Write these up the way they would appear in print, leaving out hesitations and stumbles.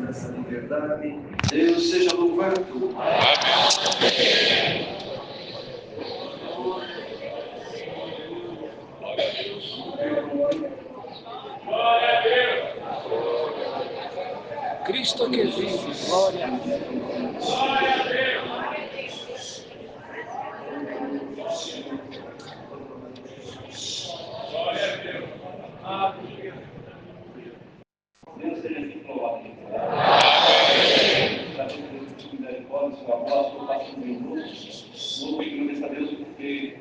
dessa liberdade. Deus seja louvado. Amém. Glória a Deus. Cristo que vive, glória a Deus. Glória a Deus. Glória a Deus. Deus seja assim louvado. Amém. Misericórdia, sua voz, sua paz conosco. Louvo e agradeço a Deus porque,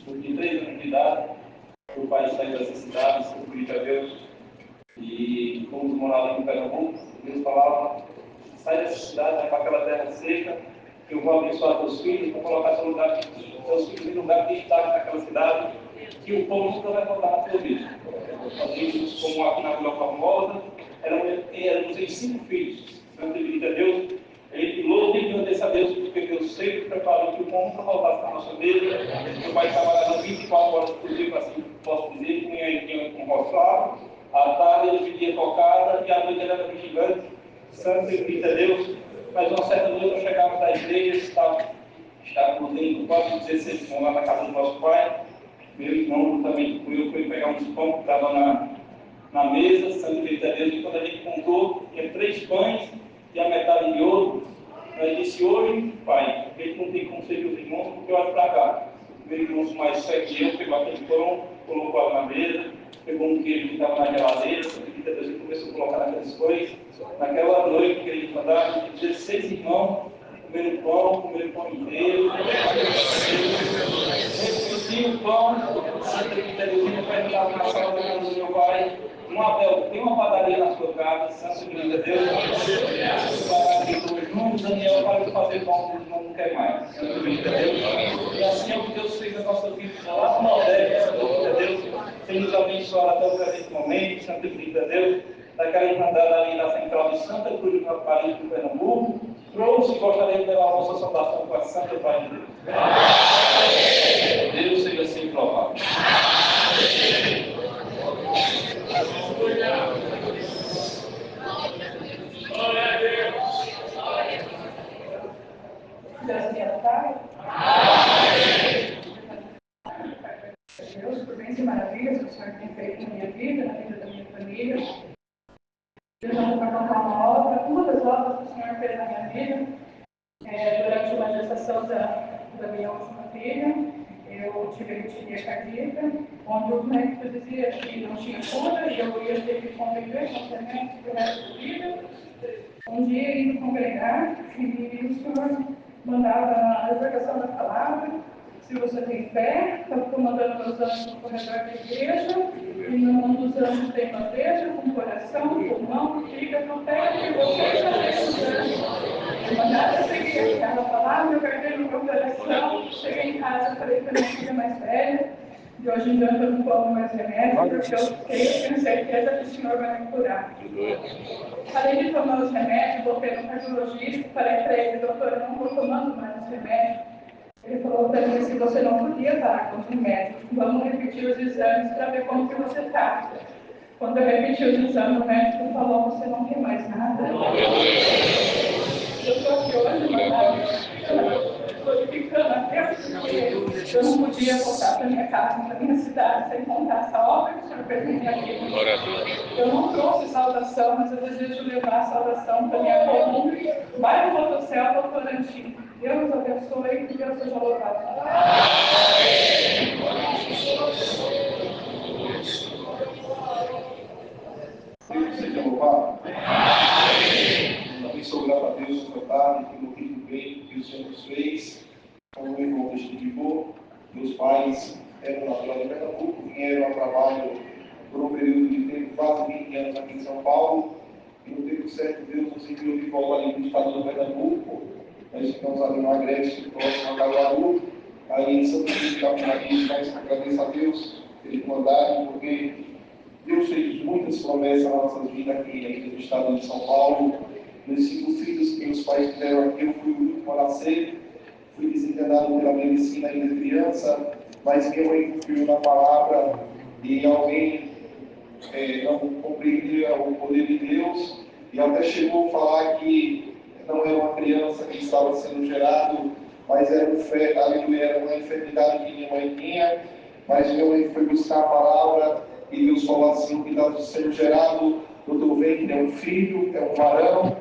porque 3 anos de idade, meu pai saiu dessa cidade, se pediu a Deus, e fomos morar ali em Pernambuco. Deus falava: sai dessa cidade, vai para aquela terra seca, que eu vou abençoar teus filhos, vou colocar teus filhos em lugar de estar naquela cidade, que o povo nunca vai voltar na tua vida. Nós vimos como aqui na Vila Formosa, éramos em 5 filhos. Santo e bendito a Deus, ele louva e agradece a Deus, porque Deus sempre preparou que o pão nunca voltasse para a nossa mesa. Meu pai trabalhava 24 horas por dia, assim posso dizer, com manhã com roçado, à tarde ele pedia tocada e à noite ele era vigilante. Santo e bendito a Deus. Mas uma certa noite eu chegava da igreja, estávamos indo quase 16 irmãos lá na casa do nosso pai. Meu irmão também eu fui pegar uns pão que estava na mesa, santo e bendito a Deus, e quando a gente contou, tinha 3 pães e a metade de ouro. Nós disse: hoje, pai, a gente não tem como servir os irmãos, porque olha para cá. Meu irmão mais velho que eu pegou aquele pão, colocou na mesa, pegou um queijo que estava na geladeira, santo e bendito a Deus, e começou a colocar naquelas coisas. Naquela noite que ele mandava, 16 irmãos comendo pão inteiro, repetiu o pão, santo e bendito a Deus, e perguntava na sala da casa do meu pai: Abel, tem uma padaria na sua casa, santo e bendito a Deus, João, Daniel, para fazer pão, não quer mais, santo e bendito a Deus. E assim é o que Deus fez na nossa vida, lá no Nordeste, santo e bendito a Deus, tem nos abençoado até o presente momento, santo e bendito a Deus, daquela irmandade ali na central de Santa Cruz do Caparibe do Pernambuco, trouxe e gostaria de levar a vossa saudação para a Santa Pai de Deus. Deus seja assim provado. Glória a Deus. Deus me abençoe. Deus, por bens e maravilhas que o Senhor tem feito na minha vida, na vida da minha família. Deus, vamos contar uma obra, uma das obras que o Senhor fez na minha vida. Durante uma gestação da minha última filha, eu tive arritmia cardíaca, onde o médico dizia que não tinha cura e eu ia ter que conviver com o remédio pelo resto da vida. Um dia indo congregar e o Senhor mandava a exortação da palavra: se você tem fé, está comandando meus anjos no corredor da igreja, e no mundo dos anjos tem bandeja, com coração, pulmão, fígado, pé, e você já tem os anjos. Eu mandava seguir aquela palavra, eu guardei no meu coração, cheguei em casa, falei para minha filha mais velha: de hoje em diante eu não tomo mais remédio, porque eu tenho certeza que o Senhor vai me curar. Falei de tomar os remédios, voltei no cardiologista, falei para ele: doutor, eu não estou tomando mais os remédios. Ele falou para mim: se você não podia parar com os remédios, vamos repetir os exames para ver como que você está. Quando eu repeti os exames, o médico falou: você não tem mais nada. Eu estou aqui hoje, glorificando a Deus, porque eu não podia voltar para minha casa, para minha cidade, sem contar essa obra que o Senhor fez na minha vida. Eu não trouxe saudação, mas eu desejo levar a saudação para minha comum. Vai no Motocel, doutor Antigo. Deus abençoe e que Deus seja louvado. Deus seja louvado. Também sou grato a Deus por tarde, pelo muito bem que o Senhor nos fez. Como o irmão testificou, meus pais eram naturais de Pernambuco, vieram a trabalho por um período de tempo, quase 20 anos aqui em São Paulo. E no tempo certo, Deus nos enviou de volta ali no estado do Pernambuco. Nós ficamos ali no Agreste, próximo a Caruaru. Aí em Santa Cruz de Caparibe, mas agradeço a Deus pela comandagem, porque Deus fez muitas promessas na nossa vida aqui na igreja do estado de São Paulo. Nos 5 filhos que meus pais tiveram aqui, eu fui o último a nascer. Fui desenganado pela medicina ainda criança, mas minha mãe confiou na palavra e alguém não compreendia o poder de Deus e até chegou a falar que não era uma criança que estava sendo gerado, mas era uma enfermidade que minha mãe tinha. Mas minha mãe foi buscar a palavra e Deus falou assim, que está sendo gerado no teu ventre é um filho, é um varão,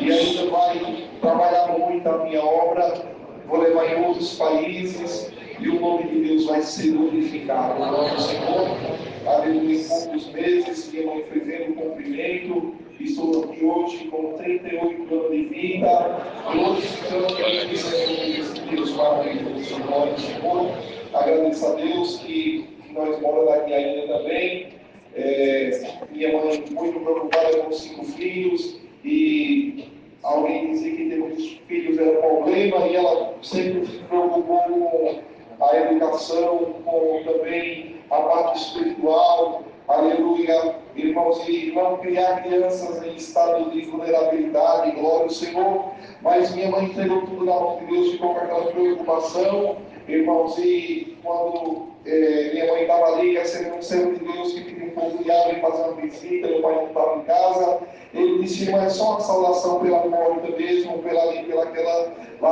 e ainda vai trabalhar muito a minha obra, vou levar em outros países, e o nome de Deus vai ser glorificado. O nome do Senhor, aleluia, em poucos meses, minha mãe foi vendo o cumprimento, estou aqui hoje com 38 anos de vida, glorificando Deus maravilhoso, o nome do Senhor. Agradeço a Deus que nós moramos aqui ainda também. Minha mãe muito preocupada com 5 filhos, e alguém dizia que ter muitos filhos era problema, e ela sempre se preocupou com a educação, com também a parte espiritual, aleluia, irmãos, e não criar crianças em estado de vulnerabilidade, glória ao Senhor. Mas minha mãe entregou tudo na mão de Deus, ficou com aquela preocupação, irmãos, e quando minha mãe estava ali, recebendo um servo de Deus que pediu um pouco de água e fazer uma visita, meu pai não estava em casa, ele disse, mas só uma saudação pela morta mesmo, lá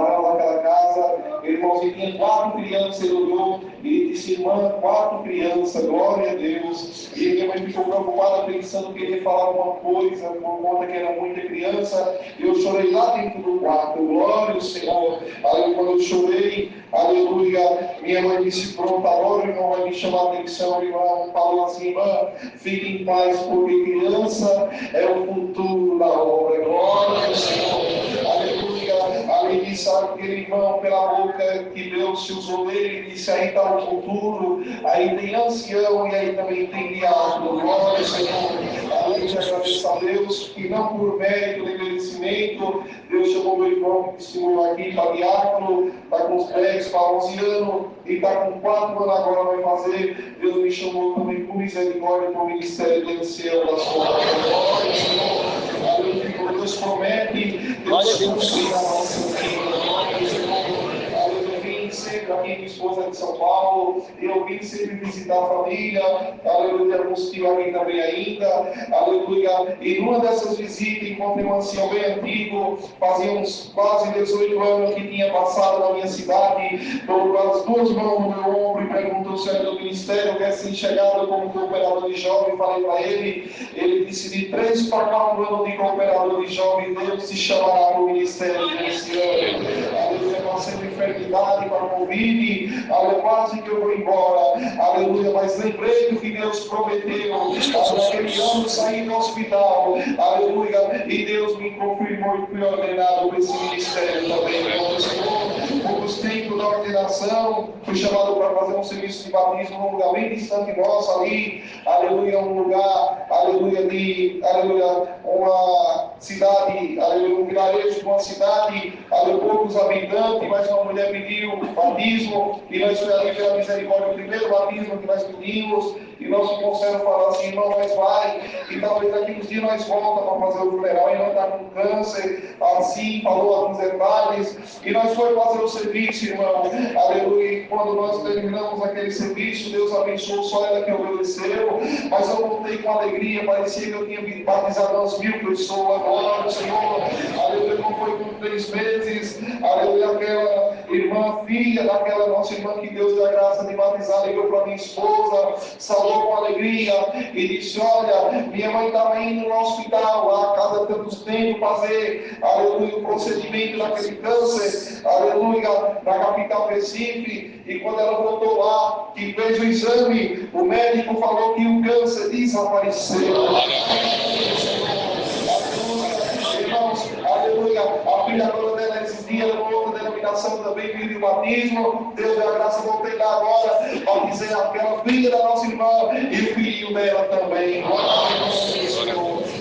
naquela casa, irmãos, e tinha 4 crianças, ele olhou e disse, irmã, 4 crianças, glória a Deus. E minha mãe ficou preocupada, pensando que ele ia falar alguma coisa, por conta que era muita criança, e eu chorei lá dentro do quarto, glória ao Senhor. Aí quando eu chorei, aleluia, minha mãe disse, pronto, agora o irmão vai me chamar a atenção, o irmão falou assim, irmã, fique em paz, porque criança é o futuro da obra, glória ao Senhor, aleluia. Além disso, sabe aquele irmão, pela boca que Deus se usou dele, disse, aí está o futuro, aí tem ancião e aí também tem diácono, glória ao Senhor. Além de agradecer a Deus, que não por mérito de merecimento, Deus chamou meu irmão que testemunhou aqui para diácono, está com os 10 para 11 anos, e está com 4 anos agora vai fazer. Deus me chamou também por misericórdia para o ministério do ancião da sua glória, Senhor. Aleluia, Deus promete, Deus cumpre a nossa vida. Sempre aqui, minha esposa é de São Paulo, eu vim sempre visitar a família, aleluia, alguns tios aqui também ainda, aleluia, e numa dessas visitas encontrei um ancião bem antigo, fazia uns quase 18 anos que tinha passado na minha cidade, colocou as 2 mãos no meu ombro e perguntou se era do ministério, quer ser chegado como cooperador de jovem, falei para ele disse, de 3 para 4 anos de cooperador de jovem, Deus se chamará para o ministério desse ano, aleluia, passando enfermidade, para Covid, aleluia, quase que eu vou embora, aleluia, mas lembrei do que Deus prometeu, naquele ano saí do hospital, aleluia, e Deus me confirmou e fui ordenado para esse ministério também, meu Senhor, poucos tempos da ordenação, fui chamado para fazer um serviço de batismo num lugar bem distante nosso ali, aleluia, um lugar, aleluia, uma cidade, aleluia, um vilarejo de uma cidade, aleluia, poucos habitantes, mas uma mulher pediu batismo, e nós foi ali pela misericórdia, o primeiro batismo que nós pedimos, e nosso conselho falou assim, irmão, nós vai, e talvez daqui uns dias nós voltamos para fazer o funeral, e não está com câncer, assim, falou alguns detalhes, e nós foi fazer o serviço, irmão, aleluia, e quando nós terminamos aquele serviço, Deus abençoou só ela que obedeceu, mas eu voltei com alegria, parecia que eu tinha batizado umas 1000 pessoas, glória ao Senhor, aleluia, não foi por 3 meses, aleluia, aquela irmã, filha daquela nossa irmã que Deus deu a graça de batizar, ligou para minha esposa, saudou com alegria e disse, olha, minha mãe estava indo no hospital, lá a cada tantos tempos, fazer, aleluia, o procedimento daquele câncer, aleluia, na capital Recife, e quando ela voltou lá, que fez o exame, o médico falou que o câncer desapareceu. Irmãos, aleluia, a filha toda dela esses dias, outra denominação também, filho de batismo, Deus deu a graça, voltei lá agora, para dizer aquela filha da nossa irmã, e o filhinho dela também,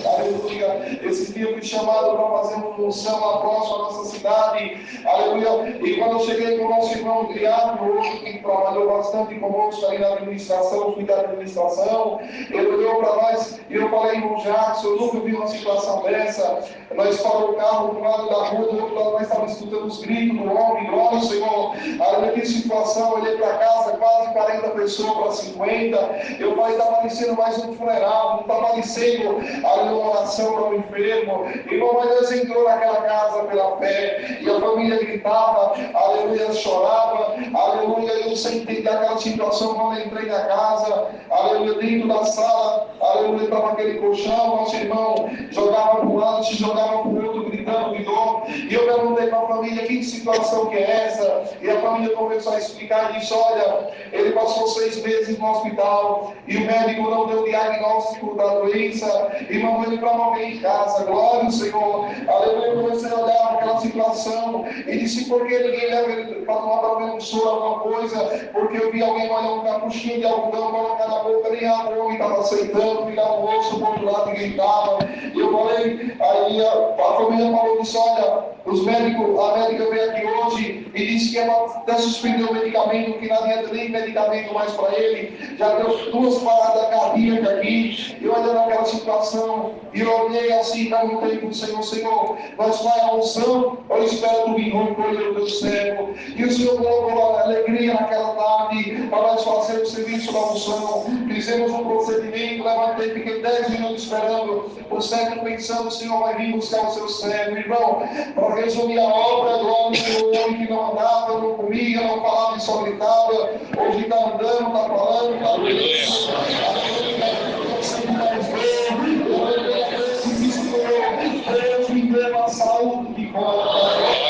aleluia, esse dia eu fui chamado para fazer uma função lá próxima à nossa cidade, aleluia, e quando eu cheguei com o nosso irmão Diácono, hoje que trabalhou bastante conosco ali na administração, fui da administração, ele olhou para nós, e eu falei, irmão Jackson, eu nunca vi uma situação dessa, nós paramos o carro do lado da rua, do outro lado nós estávamos escutando os gritos do homem, glória ao Senhor, aleluia, que situação, eu olhei para casa, quase 40 pessoas para 50, eu falei, está parecendo mais um funeral, não está parecendo, aleluia, uma oração para o enfermo. Irmão, mas Deus entrou naquela casa pela fé, e a família gritava, aleluia, chorava, aleluia. Eu senti daquela situação quando eu entrei na casa, aleluia, dentro da sala, aleluia, estava aquele colchão, nosso irmão jogava para um lado, se jogava para o outro, gritando de dor. E eu perguntei para a família, que situação que é essa? E a família começou a explicar e disse, olha, ele passou 6 meses no hospital, e o médico não deu diagnóstico da doença, e mandou ele para morrer em casa. Glória ao Senhor, aleluia. Eu comecei a olhar aquela situação, e disse, por que ninguém leva ele para tomar pelo menos um soro, alguma coisa? Porque eu vi alguém olhar um capuchinho de algodão, colocar na boca, nem a homem estava aceitando, virar o rosto para o outro lado e gritava. E eu falei, aí a família falou disso, olha, a médica veio aqui hoje e disse que ela até suspendeu o medicamento, que não adianta nem medicamento mais para ele, já deu 2 paradas cardíacas aqui. Eu olhei naquela situação e eu olhei assim, perguntei para o Senhor, Senhor, nós vai a unção ou espera do vinho colher o teu servo? E o Senhor colocou alegria naquela tarde para nós fazer o serviço da unção. Fizemos um procedimento, levantei, fiquei 10 minutos esperando o servo, pensando, o Senhor vai vir buscar o seu servo. Irmão, para resumir a obra, glória ao homem que não andava, não comia, não falava e só gritava, hoje está andando, está falando, está Deus me deu a saúde de volta.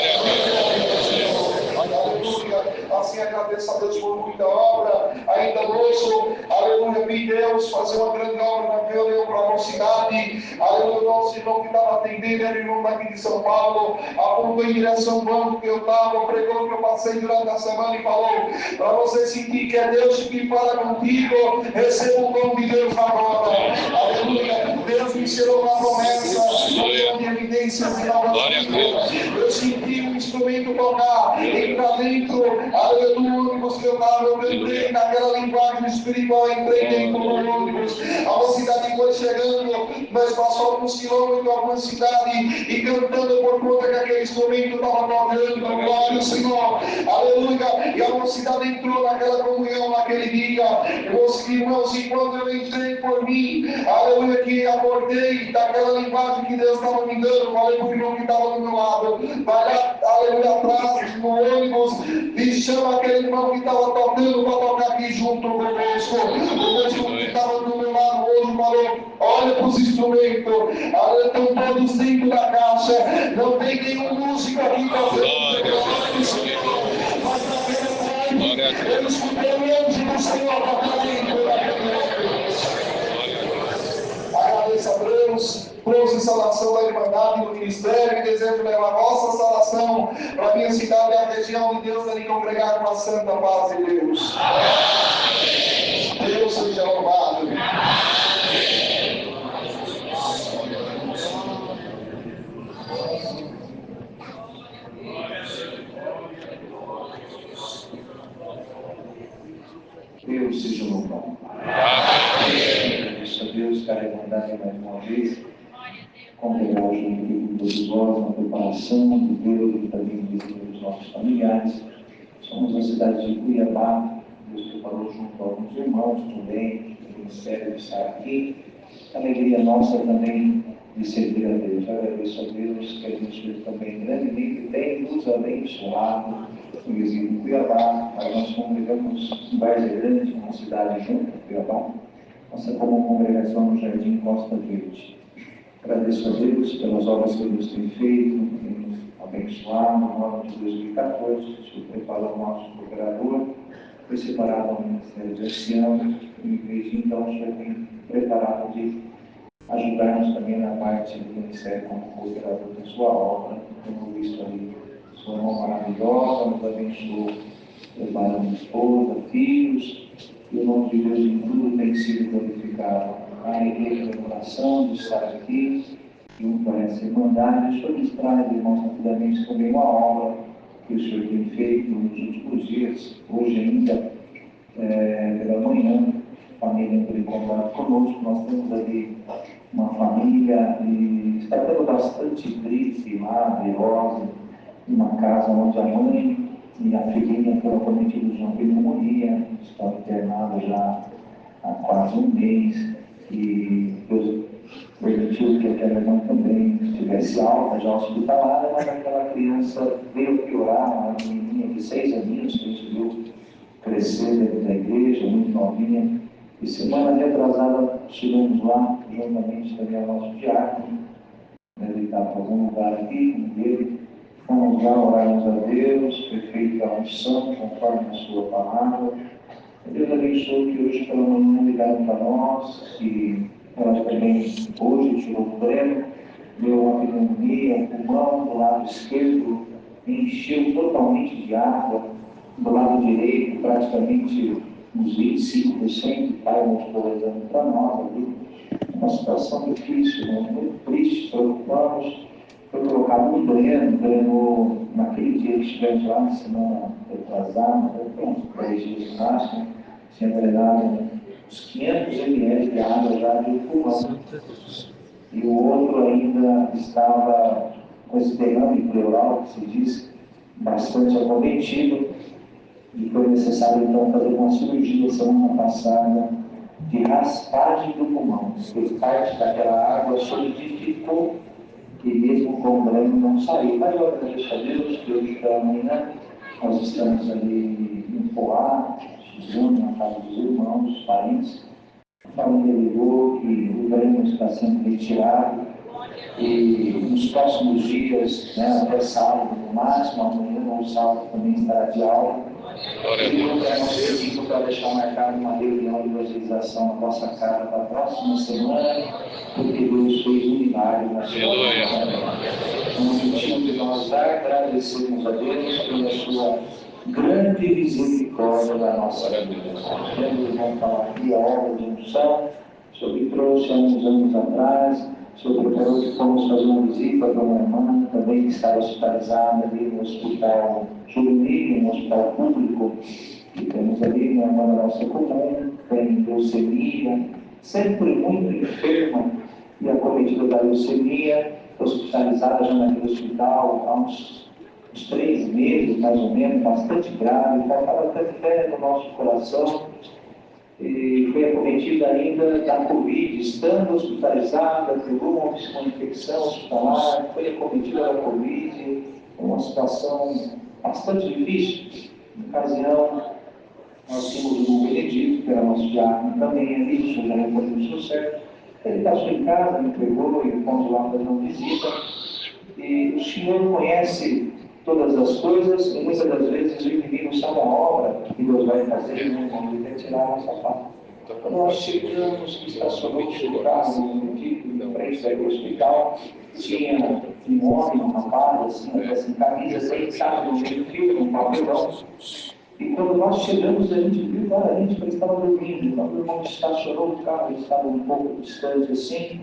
Assim agradeço a Deus por muita obra. Ainda ouço, aleluia, vi Deus fazer uma grande obra na reunião para a nossa cidade. Aleluia, nosso irmão que estava atendendo, era irmão daqui de São Paulo, apontou em direção ao banco que eu estava, pregou que eu passei durante a semana e falou, para você sentir que é Deus que fala contigo, receba o dom de Deus agora. Aleluia, Deus me ensinou uma promessa, não de evidências de nova. Eu senti um instrumento tocar, entrar dentro, aleluia, do ônibus que eu estava, eu entrei naquela linguagem espiritual, entrei dentro do ônibus, a nossa cidade foi chegando, nós passamos alguns quilômetros de alguma cidade e cantando por conta que aquele instrumento estava tocando, glória ao Senhor, aleluia, e a nossa cidade entrou naquela comunhão naquele dia. Meus irmãos, e quando eu entrei por mim, aleluia, que acordei daquela linguagem que Deus estava me dando, falei para o irmão que estava do meu lado, vai lá, aleluia, atrás no ônibus e chama aquele irmão que estava tocando para tocar aqui junto conosco. O mesmo que estava do meu lado hoje falou, olha para os instrumentos, aleluia, estão todos dentro da caixa, não tem nenhum músico aqui tocando, mas naquele live eu escutei o anjo do Senhor para dentro daquele ônibus. Agradeço a Deus, trouxe salvação da Irmandade do Ministério e desejo levar a vossa salvação para a minha cidade e a região de Deus e congregar com a santa paz de Deus. Deus seja louvado. Deus seja louvado. Agradeço a Deus, cara, Irmandade mais uma vez. Congregar junto com todos nós na preparação de Deus e também dos nossos familiares. Somos na cidade de Cuiabá. Deus preparou junto a alguns irmãos também, do Ministério de estar aqui. Alegria nossa também de servir a Deus. Agradeço a Deus que a gente também grandemente tem nos abençoado no vizinho de Cuiabá. Nós congregamos em Várzea Grande, uma cidade junto com Cuiabá. Nossa como congregação no Jardim Costa Verde. Agradeço a Deus pelas obras que Deus tem feito, tem nos abençoado. No ano de 2014, o Senhor preparou o nosso cooperador, foi separado ao Ministério de Ancião, e desde então o Senhor tem preparado de ajudar-nos também na parte do Ministério como cooperador da sua obra. Temos visto ali sua irmã maravilhosa, nos abençoou, preparando esposa, filhos, e o nome de Deus em tudo tem sido glorificado. A igreja da oração de estar aqui, junto a essa irmandade, o Senhor nos traz, irmãos, rapidamente também uma obra que o Senhor tem feito nos últimos dias, hoje ainda, pela manhã, a família entrou em contato conosco. Nós temos ali uma família e está tendo bastante crise lá, virose, uma casa onde a mãe e a filhinha foram cometidos de uma pneumonia, estão internados já há quase um mês. E Deus permitiu que aquela irmã também estivesse alta, já hospitalada, mas aquela criança veio piorar, uma menininha de 6 aninhos, que a gente viu crescer dentro da igreja, muito novinha. E semana retrasada chegamos lá, juntamente também ao nosso diácono, ele está para algum lugar aqui, com ele. Fomos lá, orarmos a Deus, foi feita a unção, conforme a sua palavra. Deus abençoe que hoje pela manhã ligaram para nós, que ela também hoje tirou o prêmio, deu uma pneumonia, um pulmão do lado esquerdo, encheu totalmente de água, do lado direito praticamente uns 25%, cai muscularizando para nós ali. Uma situação difícil, né? Muito triste, preocupamos. Foi colocado no dreno naquele dia que estivemos lá, na semana retrasada, foi uns 10 dias no máximo, tinha drenado uns 500 ml de água já do pulmão. E o outro ainda estava com esse derrame pleural, que se diz, bastante acometido, e foi necessário então fazer uma cirurgia semana passada de raspagem do pulmão, porque parte daquela água solidificou e mesmo com o dreno não saiu. Mas eu agradeço a Deus que hoje pela manhã nós estamos ali em Poá, estudando na casa dos irmãos, dos parentes. A família ligou que o dreno está sendo retirado e nos próximos dias, né, até sábado no máximo, amanhã ou sábado também estará de aula. E eu quero pedir para deixar marcado uma reunião de evangelização na nossa casa para a próxima semana, porque Deus fez um milagre na sua vida. O motivo de nós agradecermos a Deus pela sua grande misericórdia da nossa vida. Temos, vamos falar aqui, a obra de unção, o senhor me trouxe há uns anos atrás, o senhor preparou que fomos fazer uma visita para uma irmã também que estava hospitalizada ali no hospital juvenil, no hospital público, e temos ali uma irmã nossa comum, tem leucemia, sempre muito enferma e acometida da leucemia, hospitalizada já naquele hospital há uns 3 meses, mais ou menos, bastante grave, faltava até fé no nosso coração, e foi acometida ainda da Covid, estando hospitalizada, pegou uma infecção hospitalar, foi acometida da Covid, uma situação bastante difícil. Na ocasião, nós tínhamos o irmão Benedito, que era nosso diácono também ali, isso já recolheu o seu certo. Ele passou em casa, me pegou e fomos lá fazer uma visita. E o Senhor conhece todas as coisas e muitas das vezes o inimigo sabe a obra que Deus vai fazer e não vai tirar a nossa parte. Quando nós chegamos, estacionamos o carro no Benedito, em frente ao hospital, tinha um homem, um rapaz, assim, camisa sem saco, no meio fio, um papelão. E quando nós chegamos, a gente viu claramente que ele estava dormindo. Quando o irmão estacionou o carro, ele estava um pouco distante assim,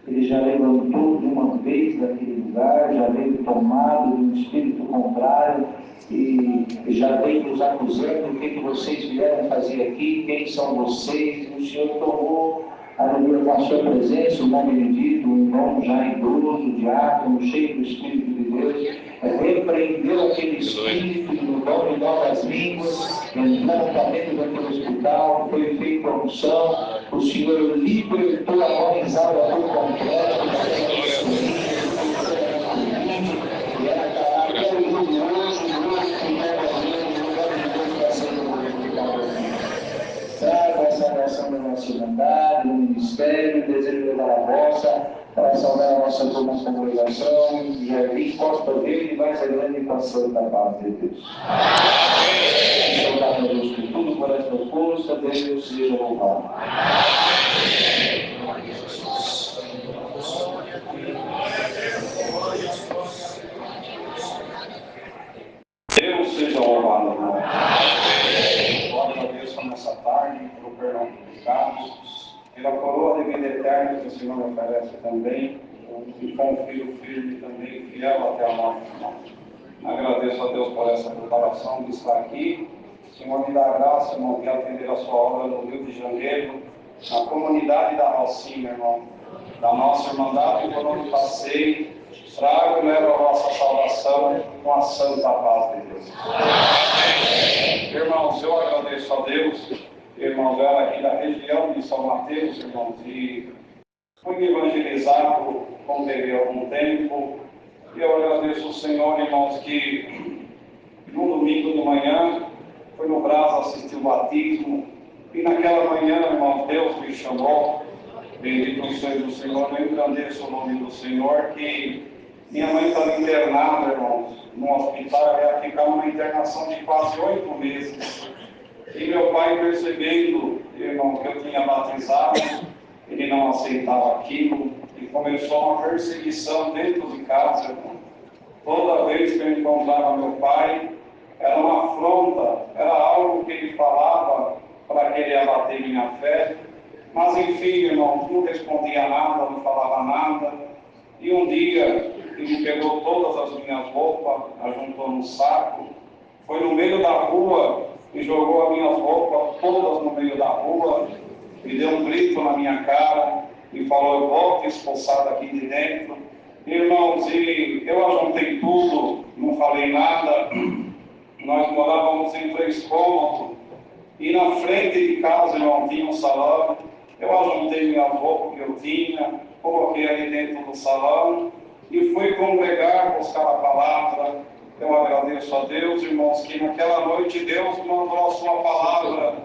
ele já levantou de uma vez daquele lugar, já veio tomado de um espírito contrário e já veio nos acusando: o que vocês vieram fazer aqui, quem são vocês? E o Senhor tomou, aleluia, com a sua presença, o irmão Benedito, um irmão já idoso, diácono, cheio do Espírito de Deus, repreendeu aquele espírito no dom de novas línguas, entrou para dentro daquele hospital, foi feita a unção, o Senhor libertou a organizada por completo daquela leucemia, e era caráter glorioso, traga essa oração da nossa irmandade, do ministério, desejo levar a vossa, para saudar a nossa turma de congregação, e ali Costa Verde e mais grande com a santa paz de Deus. Amém. Saudar a Deus por tudo, por esta força, Deus seja louvado. Deus seja louvado, irmão. Glória a Deus nessa tarde, pelo perdão dos pecados, pela coroa de vida eterna que o Senhor oferece também, e com um filho firme também, fiel até a morte, irmão. Agradeço a Deus por essa preparação de estar aqui. Senhor, me dá a graça, irmão, de atender a sua obra no Rio de Janeiro, na comunidade da Rocinha, irmão, da nossa irmandade, por onde passei. Trago e levo a vossa salvação com a santa paz de Deus. Irmãos, eu agradeço a Deus, irmãos, ela aqui da região de São Mateus, irmãos, e fui evangelizado como devia há algum tempo. E eu agradeço ao Senhor, irmãos, que no domingo de manhã fui no Brás assistir o batismo. E naquela manhã, irmão, Deus me chamou. Bendito seja o Senhor, eu engrandeço o nome do Senhor, que minha mãe estava internada, irmãos, no hospital, ela ficava numa internação de quase 8 meses. E meu pai, percebendo, irmão, que eu tinha batizado, ele não aceitava aquilo, e começou uma perseguição dentro de casa, irmão. Toda vez que eu encontrava meu pai, era uma afronta, era algo que ele falava para querer abater minha fé. Mas enfim, irmão, não respondia nada, não falava nada. E um dia, ele pegou todas as minhas roupas, ajuntou num saco, foi no meio da rua e jogou as minhas roupas todas no meio da rua, e deu um grito na minha cara e falou: eu vou te expulsar daqui de dentro. Irmãos, e eu ajuntei tudo, não falei nada. Nós morávamos em 3 cômodos, e na frente de casa, irmão, tinha um salão. Eu ajuntei minha roupa que eu tinha, coloquei ali dentro do salão e fui congregar, buscar a palavra. Eu agradeço a Deus, irmãos, que naquela noite Deus mandou a sua palavra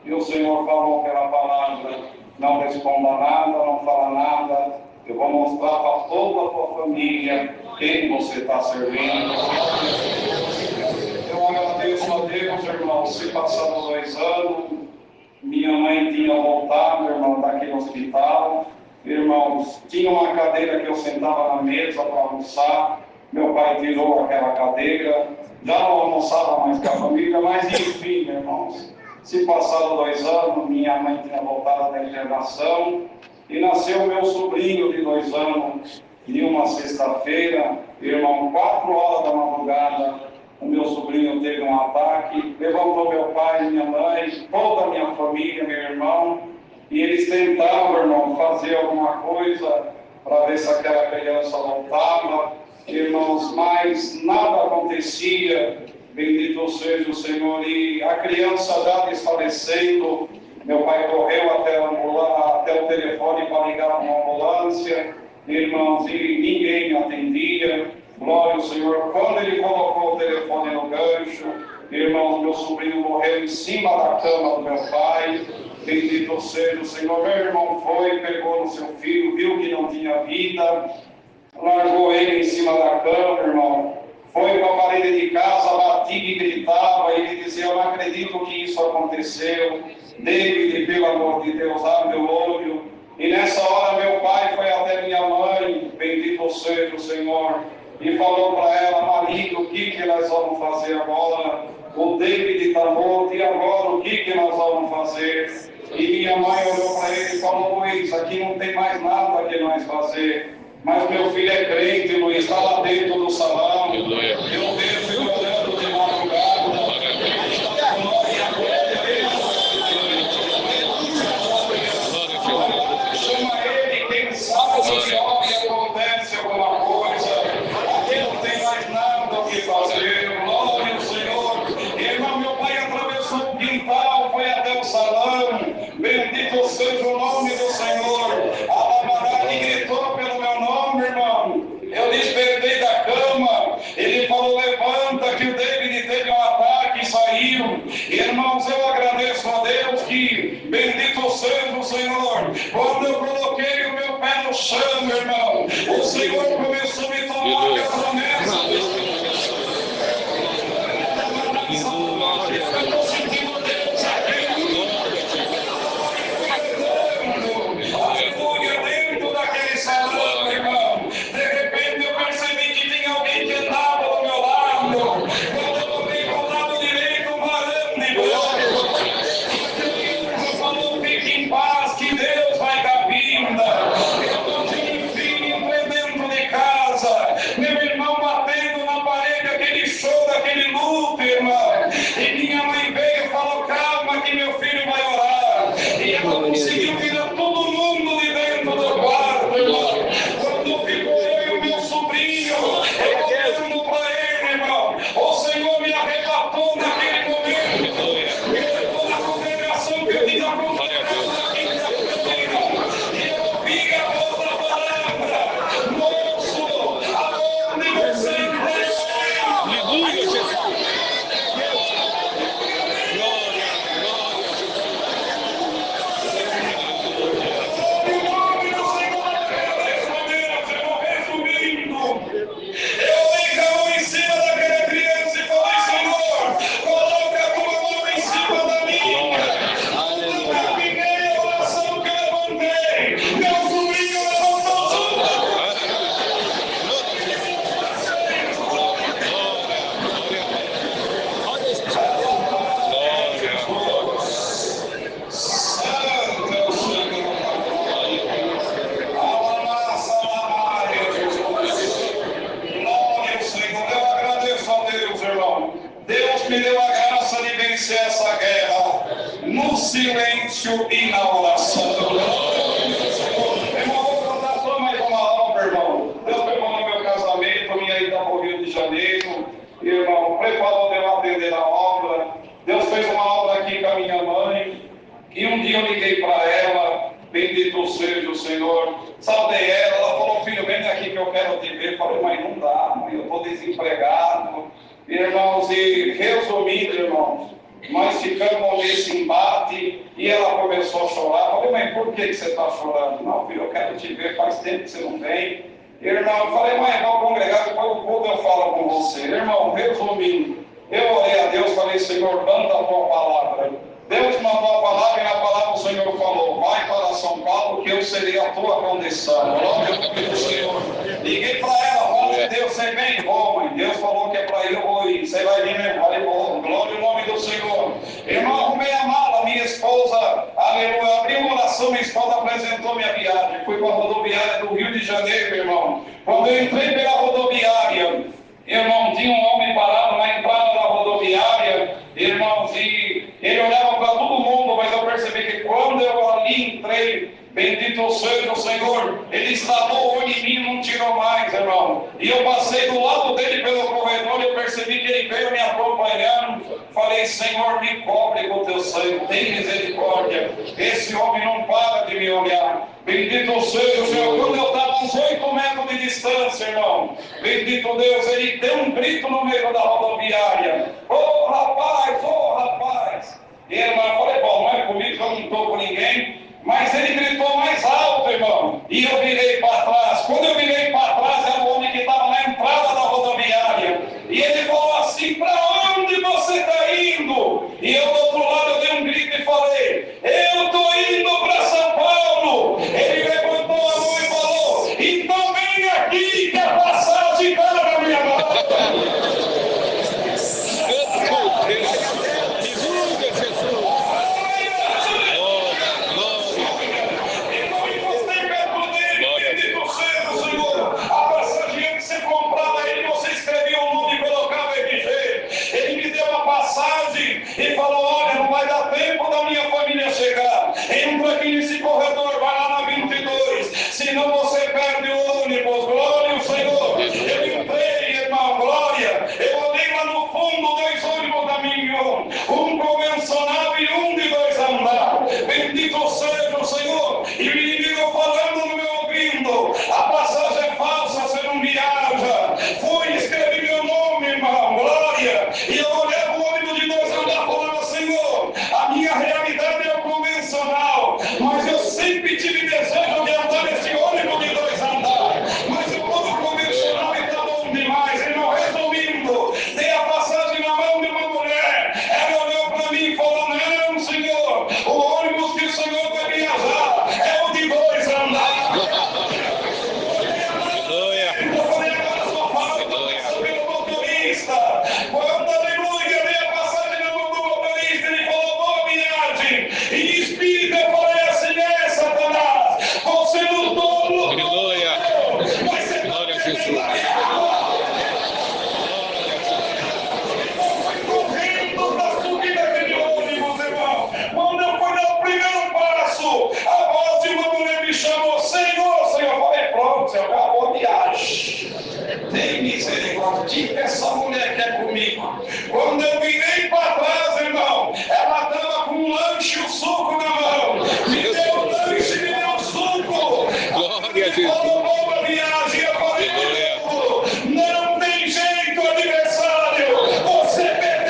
e o Senhor falou pela palavra: não responda nada, não fala nada, eu vou mostrar para toda a tua família quem você está servindo. Eu agradeço a Deus, irmãos, se passaram 2 anos, minha mãe tinha voltado, irmão, daqui no hospital. Irmãos, tinha uma cadeira que eu sentava na mesa para almoçar. Meu pai tirou aquela cadeira, já não almoçava mais com a família, mas enfim, irmãos, se passaram 2 anos, minha mãe tinha voltado da internação e nasceu meu sobrinho de 2 anos, de uma sexta-feira, irmão, 4 horas da madrugada. O meu sobrinho teve um ataque, levantou meu pai, minha mãe, toda a minha família, meu irmão, e eles tentavam, irmão, fazer alguma coisa para ver se aquela criança voltava, irmãos, mas nada acontecia. Bendito seja o Senhor. E a criança já desfalecendo, meu pai correu até o telefone para ligar para uma ambulância, irmãos, e ninguém me atendia. Glória ao Senhor. Quando ele colocou o telefone no gancho, irmãos, meu sobrinho morreu em cima da cama do meu pai. Bendito seja o Senhor. Meu irmão foi, pegou no seu filho, viu que não tinha vida, largou ele em cima da cama, irmão. Foi para a parede de casa, batia e gritava, e ele dizia: eu não acredito que isso aconteceu. David, pelo amor de Deus, abre meu olho. E nessa hora meu pai foi até minha mãe, bendito seja o Senhor, e falou para ela: marido, o que nós vamos fazer agora? O David está morto, e agora o que nós vamos fazer? E minha mãe olhou para ele e falou: Luiz, aqui não tem mais nada que nós fazer. Mas meu filho é crente, Luiz, está lá dentro do salão. Eu vejo ele olhando de madrugada. Chama ele, quem sabe se acontece alguma coisa. Aqui não tem mais nada o que fazer. Glória ao Senhor. Irmão, meu pai atravessou o quintal, foi até o salão. Bendito seja o nome do Senhor. A labarada gritou pelo meu nome, irmão. Eu despertei da cama silêncio e na oração. Irmão, vou contar só mais uma obra, irmão. Deus preparou no meu casamento, minha ida para o Rio de Janeiro. Irmão, preparou de eu atender a obra. Deus fez uma obra aqui com a minha mãe. E um dia eu liguei para ela, bendito seja o Senhor. Saudei ela falou, filho, vem aqui que eu quero te ver. Eu falei, mãe, não dá, mãe, eu estou desempregado. Irmãos, e resumindo, irmãos, nós ficamos nesse embate e ela começou a chorar. Eu falei, mãe, por que você está chorando? Não, filho, eu quero te ver, faz tempo que você não vem. Irmão, eu falei, mãe, vamos congregar, depois o culto eu falo com você. Irmão, resumindo, eu orei a Deus, falei, Senhor, manda a tua palavra. Deus mandou a palavra e na palavra o Senhor falou, vai para São Paulo que eu serei a tua condição. Glória ao nome do Senhor. Liguei para ela, falei, Deus, você vem? Vou, mãe. Deus falou que é para ir, eu vou ir. Você vai vir mesmo? Falei, vou. Glória ao nome do Senhor. Irmão, arrumei a mala, minha esposa, aleluia, abri uma oração, minha esposa apresentou minha viagem. Fui para a rodoviária do Rio de Janeiro, irmão. Quando eu entrei pela rodoviária, irmão, tinha um homem parado na entrada da rodoviária, irmãos, e ele olhava para todo mundo, mas eu percebi que quando eu ali entrei, bendito seja o Senhor, ele instalou o olho em mim e não tirou mais, irmão. E eu passei do lado dele pelo corredor e eu percebi que ele veio me acompanhando. Falei, Senhor, me cobre com teu sangue, tem misericórdia. Esse homem não para de me olhar. Bendito seja o Senhor. Quando eu estava a uns 8 metros de distância, irmão, bendito Deus, ele deu um grito no meio da rodoviária. Ô rapaz, ô rapaz. E irmão, eu falei, bom, não é comigo, eu não estou com ninguém. Mas ele gritou mais alto, irmão. E eu virei para trás. Quando eu virei para trás, era o homem que estava na entrada da rodoviária. E ele falou assim, para onde você está indo? E eu do outro lado, eu dei um grito e falei, eu estou indo para São Paulo. Ele levantou a mão e falou, então vem aqui que a passagem está na minha mão. E falou, olha, não vai dar tempo da minha família chegar. Entra aqui nesse corredor, vai lá na 22. Senão você perde o ônibus. Glória ao Senhor. Eu entrei, irmão, glória. Eu olhei lá no fundo 2 ônibus da minha, um convencional e um de 2 andares. Bendito seja o Senhor. E o inimigo falando no meu ouvido, a passagem é falsa, você não viaja. Fui e escrevi meu nome, irmão, glória. E eu olhei para o ônibus de 2 andares. A minha realidade é o convencional, mas eu sempre tive desejo de andar nesse ônibus de 2 andares. Mas o mundo convencional está bom demais, irmão. Resumindo, dei a passagem na mão de uma mulher. Ela olhou para mim e falou, não, Senhor, o ônibus que o Senhor vai viajar é o de 2 andares. Eu falei, agora só falo pelo motorista. Quando aleluia, dei a passagem na mão do motorista, ele falou, boa viagem. E espírito, eu falei assim, Satanás, você lutou. Aleluia. Mas você Glória a Jesus. correndo da subida de ônibus, irmão. Quando eu fui dar o primeiro passo, a voz de uma mulher me chamou, Senhor, Senhor. Eu falei, pronto, Senhor, acabou a viagem. Tem misericórdia, essa mulher que é comigo. Quando eu virei para trás, irmão, ela estava com um lanche e um suco na mão. Me deu o lanche, me deu o suco. Glória a Jesus. Falou, boa viagem. Eu falei, não tem jeito, adversário. Você perdeu.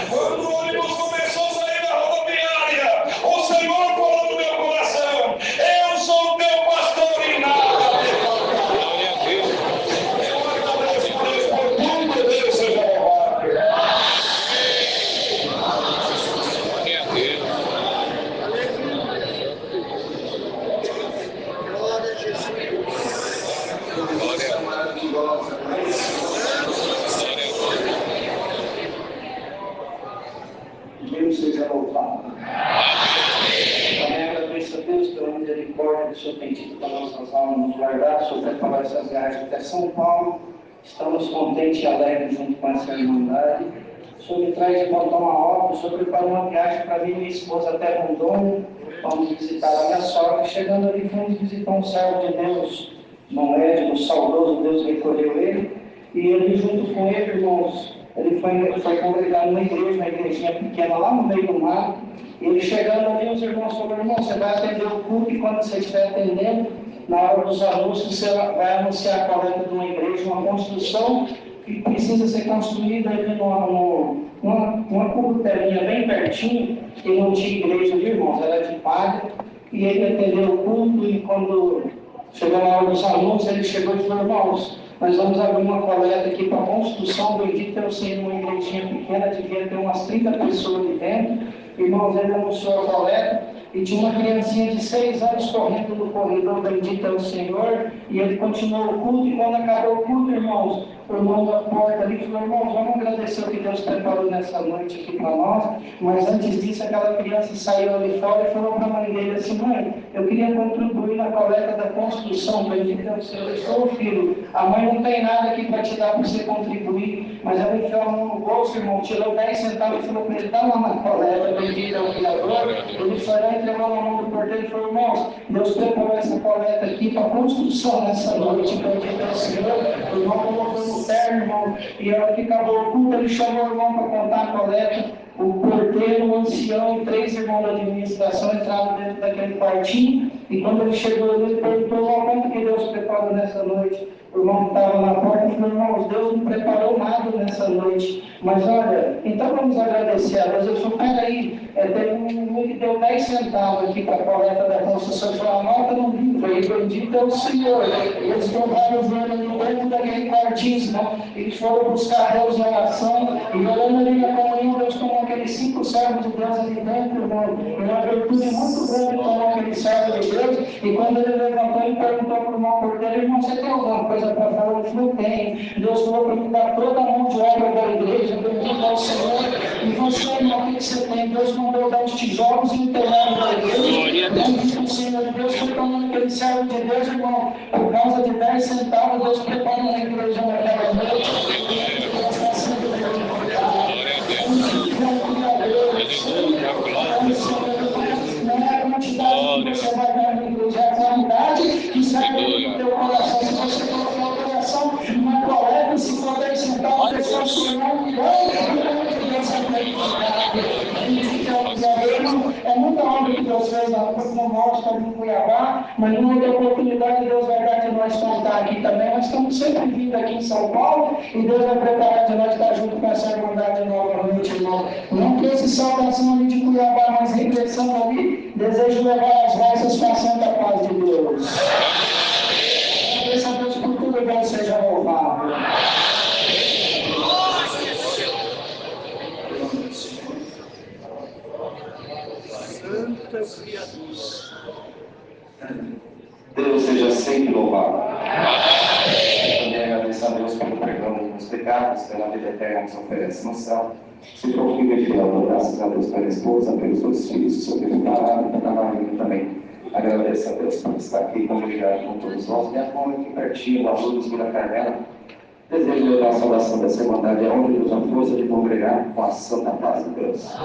Quando o ônibus começou a sair da rodoviária, o Senhor falou no meu coração, eu sou teu pastor e nada. Glória a Deus. Por tudo Deus seja louvado. Glória a Deus. Deus seja louvado. Também agradeço a Deus pela misericórdia que o Senhor tem tido para nossas almas, nos guardar, o Senhor vai falar essas viagens até São Paulo. Estamos contentes e alegres junto com essa irmandade. O senhor me traz de volta uma obra, o senhor preparou uma viagem para mim e minha esposa até Rondônia. Vamos visitar a minha sogra. Chegando ali, fomos visitar um servo de Deus, Noé, o saudoso Deus recolheu ele. E ele, junto com ele, irmãos, ele foi congregar numa igreja, uma igrejinha pequena lá no meio do mato. E ele chegando ali, os irmãos falaram: irmão, você vai atender o culto e quando você estiver atendendo, na hora dos anúncios, você vai anunciar a coleta de uma igreja, uma construção que precisa ser construída ali numa curtelinha bem pertinho, que não tinha igreja de irmãos, era de padre. E ele atendeu o culto e quando chegou na hora dos anúncios, ele chegou e falou: irmãos, nós vamos abrir uma coleta aqui para a construção, bendito é o Senhor, uma igrejinha pequena, devia ter umas 30 pessoas ali dentro. Irmãos, ele anunciou a coleta e tinha uma criancinha de 6 anos correndo no corredor, bendito é o Senhor, e ele continuou o culto, e quando acabou o culto, irmãos, o irmão da porta ali falou: irmãos, vamos agradecer o que Deus preparou nessa noite aqui para nós, mas antes disso, aquela criança saiu ali fora e falou para a mãe dele assim: mãe, eu queria contribuir na coleta da construção, bendito é o Senhor, eu sou o filho, a mãe não tem nada aqui para te dar para você contribuir, mas ela enfiou a mão no bolso, irmão, tirou 10 centavos e falou para ele: dá lá na coleta, bendito é o Criador. Ele foi lá, entregou na mão do porteiro e falou: irmãos, Deus preparou essa coleta aqui para construção nessa noite, bendito é o Senhor. O irmão colocou no terno, irmão, e a hora que acabou o culto, ele chamou o irmão para contar a coleta. O porteiro, o ancião e 3 irmãos da administração entraram dentro daquele quartinho, e quando ele chegou ali, ele perguntou: quanto que Deus preparou nessa noite? O irmão que estava na porta e falou: irmãos, Deus não preparou nada nessa noite, mas olha, então vamos agradecer a Deus. Ele falou: peraí, teve um que deu 10 centavos aqui para a coleta da construção. Ele falou: anota no livro aí, bendito é o Senhor. E eles trocaram os olhos ali dentro daquele quartinho, senão eles foram buscar Deus em oração, e orando ali na comunhão, Deus tomou aqueles 5 servos de Deus ali dentro, irmão, e uma virtude muito grande tomou aquele servo de Deus, e quando ele levantou, ele perguntou para o irmão porteiro: irmão, você tem alguma coisa para falar? Ele falou: tem. Deus falou para me dar toda a mão de obra da igreja, bendito ao Senhor. E você, irmão, o que você tem? Deus mandou dar os tijolos e enterrar da igreja. Bendito o Senhor. Deus foi tomando aquele servo de Deus, irmão, por causa de 10 centavos, Deus preparou a igreja naquela noite. Não é a quantidade que você vai dar na igreja, é a qualidade que sai do teu coração. Se você colocar o coração numa coleta, se for 10 centavos, a pessoa se tornar um milhão, é muita obra que Deus fez na rua, não mostra ali em Cuiabá, mas numa outra oportunidade Deus vai dar de nós contar aqui também. Nós estamos sempre vindo aqui em São Paulo e Deus vai preparar de nós estar junto com essa irmandade novamente, irmão. Não pense saudação ali de Cuiabá, mas regressando ali, desejo levar as vossas com a santa paz de Deus. Agradeço a Deus por tudo, Deus seja louvado. Santa Criatura. Deus seja sempre louvado. Também agradeço a Deus pelo perdão dos pecados, pela vida eterna que nos oferece no céu. Se profunda e fiel, dou graças a Deus pela esposa, pelos dois filhos, sobre o parado e pela marido também. Agradeço a Deus por estar aqui congregado com todos nós. Minha mão aqui pertinho, da luz de Vila Carmela. Desejo levar a salvação dessa irmandade aonde Deus a força de congregar com a santa paz de Deus.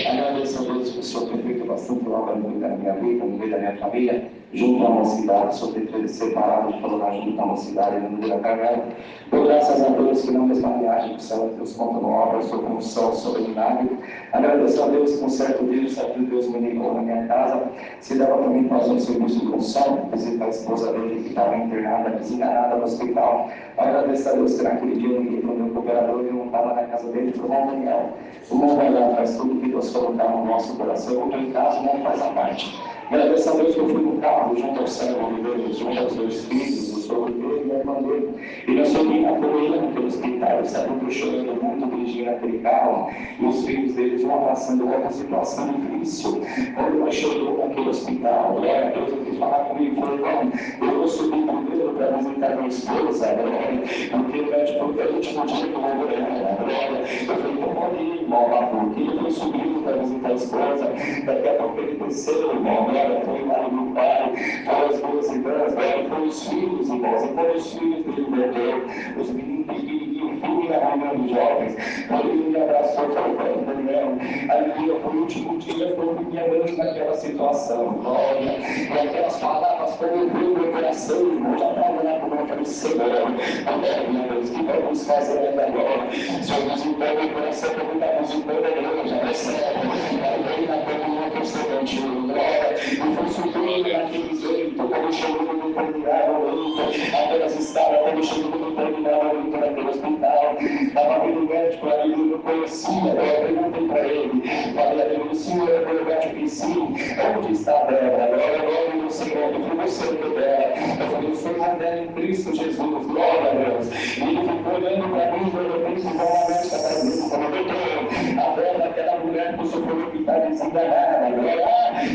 Agradeço a Deus por o Senhor ter feito bastante obra no meio da minha vida, no meio da minha família, junto à mocidade. O Senhor ter separado de colocar junto à mocidade no meio da Carmela. Dou graças a Deus que na mesma viagem que o céu Deus conta uma obra sobre unção, sobre milagre. Agradeço a Deus que um certo dia o certo Deus me ligou na minha casa, se dava para mim fazer um serviço de unção, visitar a esposa dele que estava internada, desenganada no hospital. Agradeço a Deus que naquele dia eu liguei para o meu cooperador e eu estava na casa dele e falei: irmão Daniel, o irmão vai lá, faz tudo que Deus colocar no nosso coração, eu estou em casa, o irmão faz a parte. Agradeço a Deus que eu fui no carro, junto ao servo de Deus, junto aos dois filhos, o sogro dele e a irmã dele. E nós subimos na corrida naquele hospital, eu chorando muito, dirigindo aquele carro, e os filhos deles vão abraçando uma situação difícil. Quando nós chegamos naquele hospital, glória a Deus, eu fui falar comigo, falei: não, eu vou subir primeiro para visitar minha esposa, porque o médico foi o último dia que eu vou ver ela. Eu falei: não pode ir, irmão, lá porque ele foi subindo para visitar a esposa, daqui a pouco ele desceu, irmão, foi lá no meu pai, para as duas irmãos e irmãs, foram os filhos, irmãos, e foram os filhos do Gilberto, os meninos pequenininhos, fui na reunião dos jovens, quando ele me abraçou, falou, Daniel, aleluia, foi o último dia, foi minha mãe naquela situação, glória, e aquelas palavras foram no meu coração, irmão, já estava lá com o falei, Senhor, meu Deus, o que vamos fazer ainda agora? Senhor, visitando o coração, como está visitando a igreja, recebe, vai na comunhão com o Senhor antigo, glória, e foi subindo naquele jeito, quando chegou no determinado momento, apenas estava, quando chegou no determinado momento naquele hospital, estava vindo médico ali, eu não conhecia, eu perguntei para ele, falei, o senhor é meu médico em si, onde está a Débora? Agora no Senhor, eu falei, você é dela, eu falei, eu sou irmã dela em Cristo Jesus, glória a Deus, e ele ficou olhando para mim, eu pensei, igual uma médica para mim, como doutor, a Débora, aquela mulher que o senhor falou que está desenganada, glória,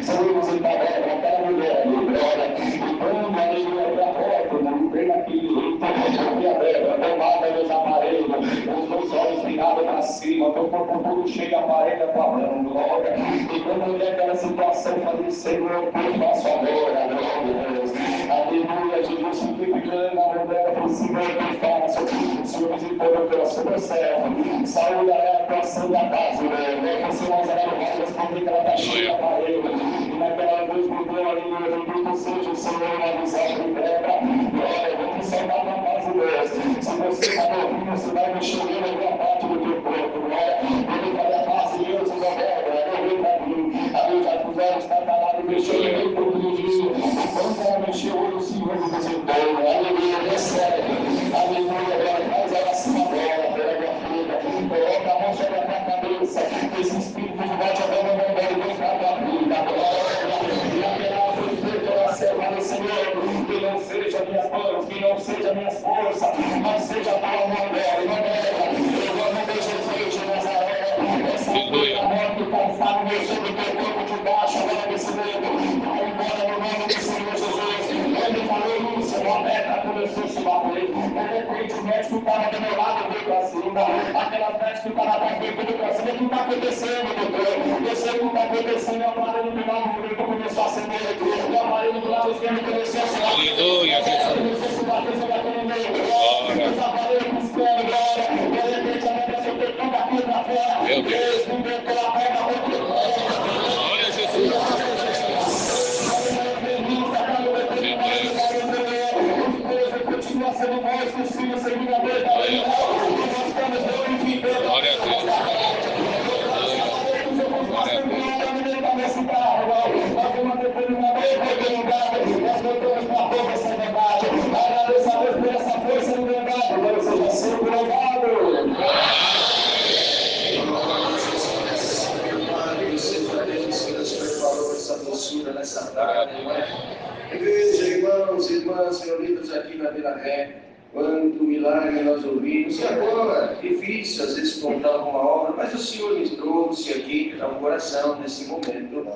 saúde e Débora, aquela mulher ali, glória, e quando aleluia, abriu a porta, eu não entrei naquele jeito, eu vi a Débora, tomada meus aparelhos, os meus olhos virados para cima, meu corpo todo cheio de aparelho com a mão, glória, e quando eu olhei aquela situação, eu falei, Senhor, eu faço agora, glória a Deus, aleluia, Jesus, simplificando a mão dela, falei, Senhor, eu faço, o Senhor visitou meu coração, meu servo, saúde a atuação da casa, né, você mais ela não vai responder que ela está cheia de aparelho, e naquela vez me deu ali, bendito seja o Senhor, uma visão de pedra, glória, eu vou te soltar para a paz de Deus, se você está ouvindo, você vai mexer em alguma parte do teu corpo, glória, ele vai a paz de Deus, e não é, eu para mim, a Deus já puseram estar calado, mexeu em mim todo dia, quando ela mexeu, o Senhor me visitou, aleluia, recebe, aleluia, glória, faz ela assim agora, pela minha filha, coloca a mão sobre a tua cabeça, esse espírito de morte agora não vai vir para a tua vida, glória, e aquela fruta ela serve, Senhor, que não seja minhas mãos, que não seja minhas forças, mas seja a tua mão dela, e não dela, eu vou no Jesus de Nazaré, essa morte cansada, meu sobre o teu corpo de baixo, agora nesse medo, vai embora no nome do Senhor Jesus, ele falou isso, uma meta começou a se bater, de repente o médico estava do meu lado, veio para cima, aquela médico estava atrás, veio para cima, o que está acontecendo, doutor? Eu sei o que está acontecendo, o aparelho do lado direito começou a acender, o aparelho do lado esquerdo começou a acender, Aleluia, começou a se bater, se bater no meio, os aparelhos piscando, glória, de repente a minha soltou tudo aquilo para fora, meu Deus, Deus me deu pela perna, glória a Jesus, continua sendo nós que os filhos seguindo a Deus da lei, e nós estamos glorificando. glória a Deus, Nós vamos determinar outro lugar, nós voltamos para a boca essa verdade. Agradeço a Deus por essa força e liberdade. Deus seja sempre louvado. Essa doçura nessa tarde, não é? Igreja, irmãos e irmãs reunidos aqui na Vila Ré, quanto milagre nós ouvimos, e agora, difícil às vezes contar uma obra, mas o Senhor nos trouxe aqui ao coração nesse momento,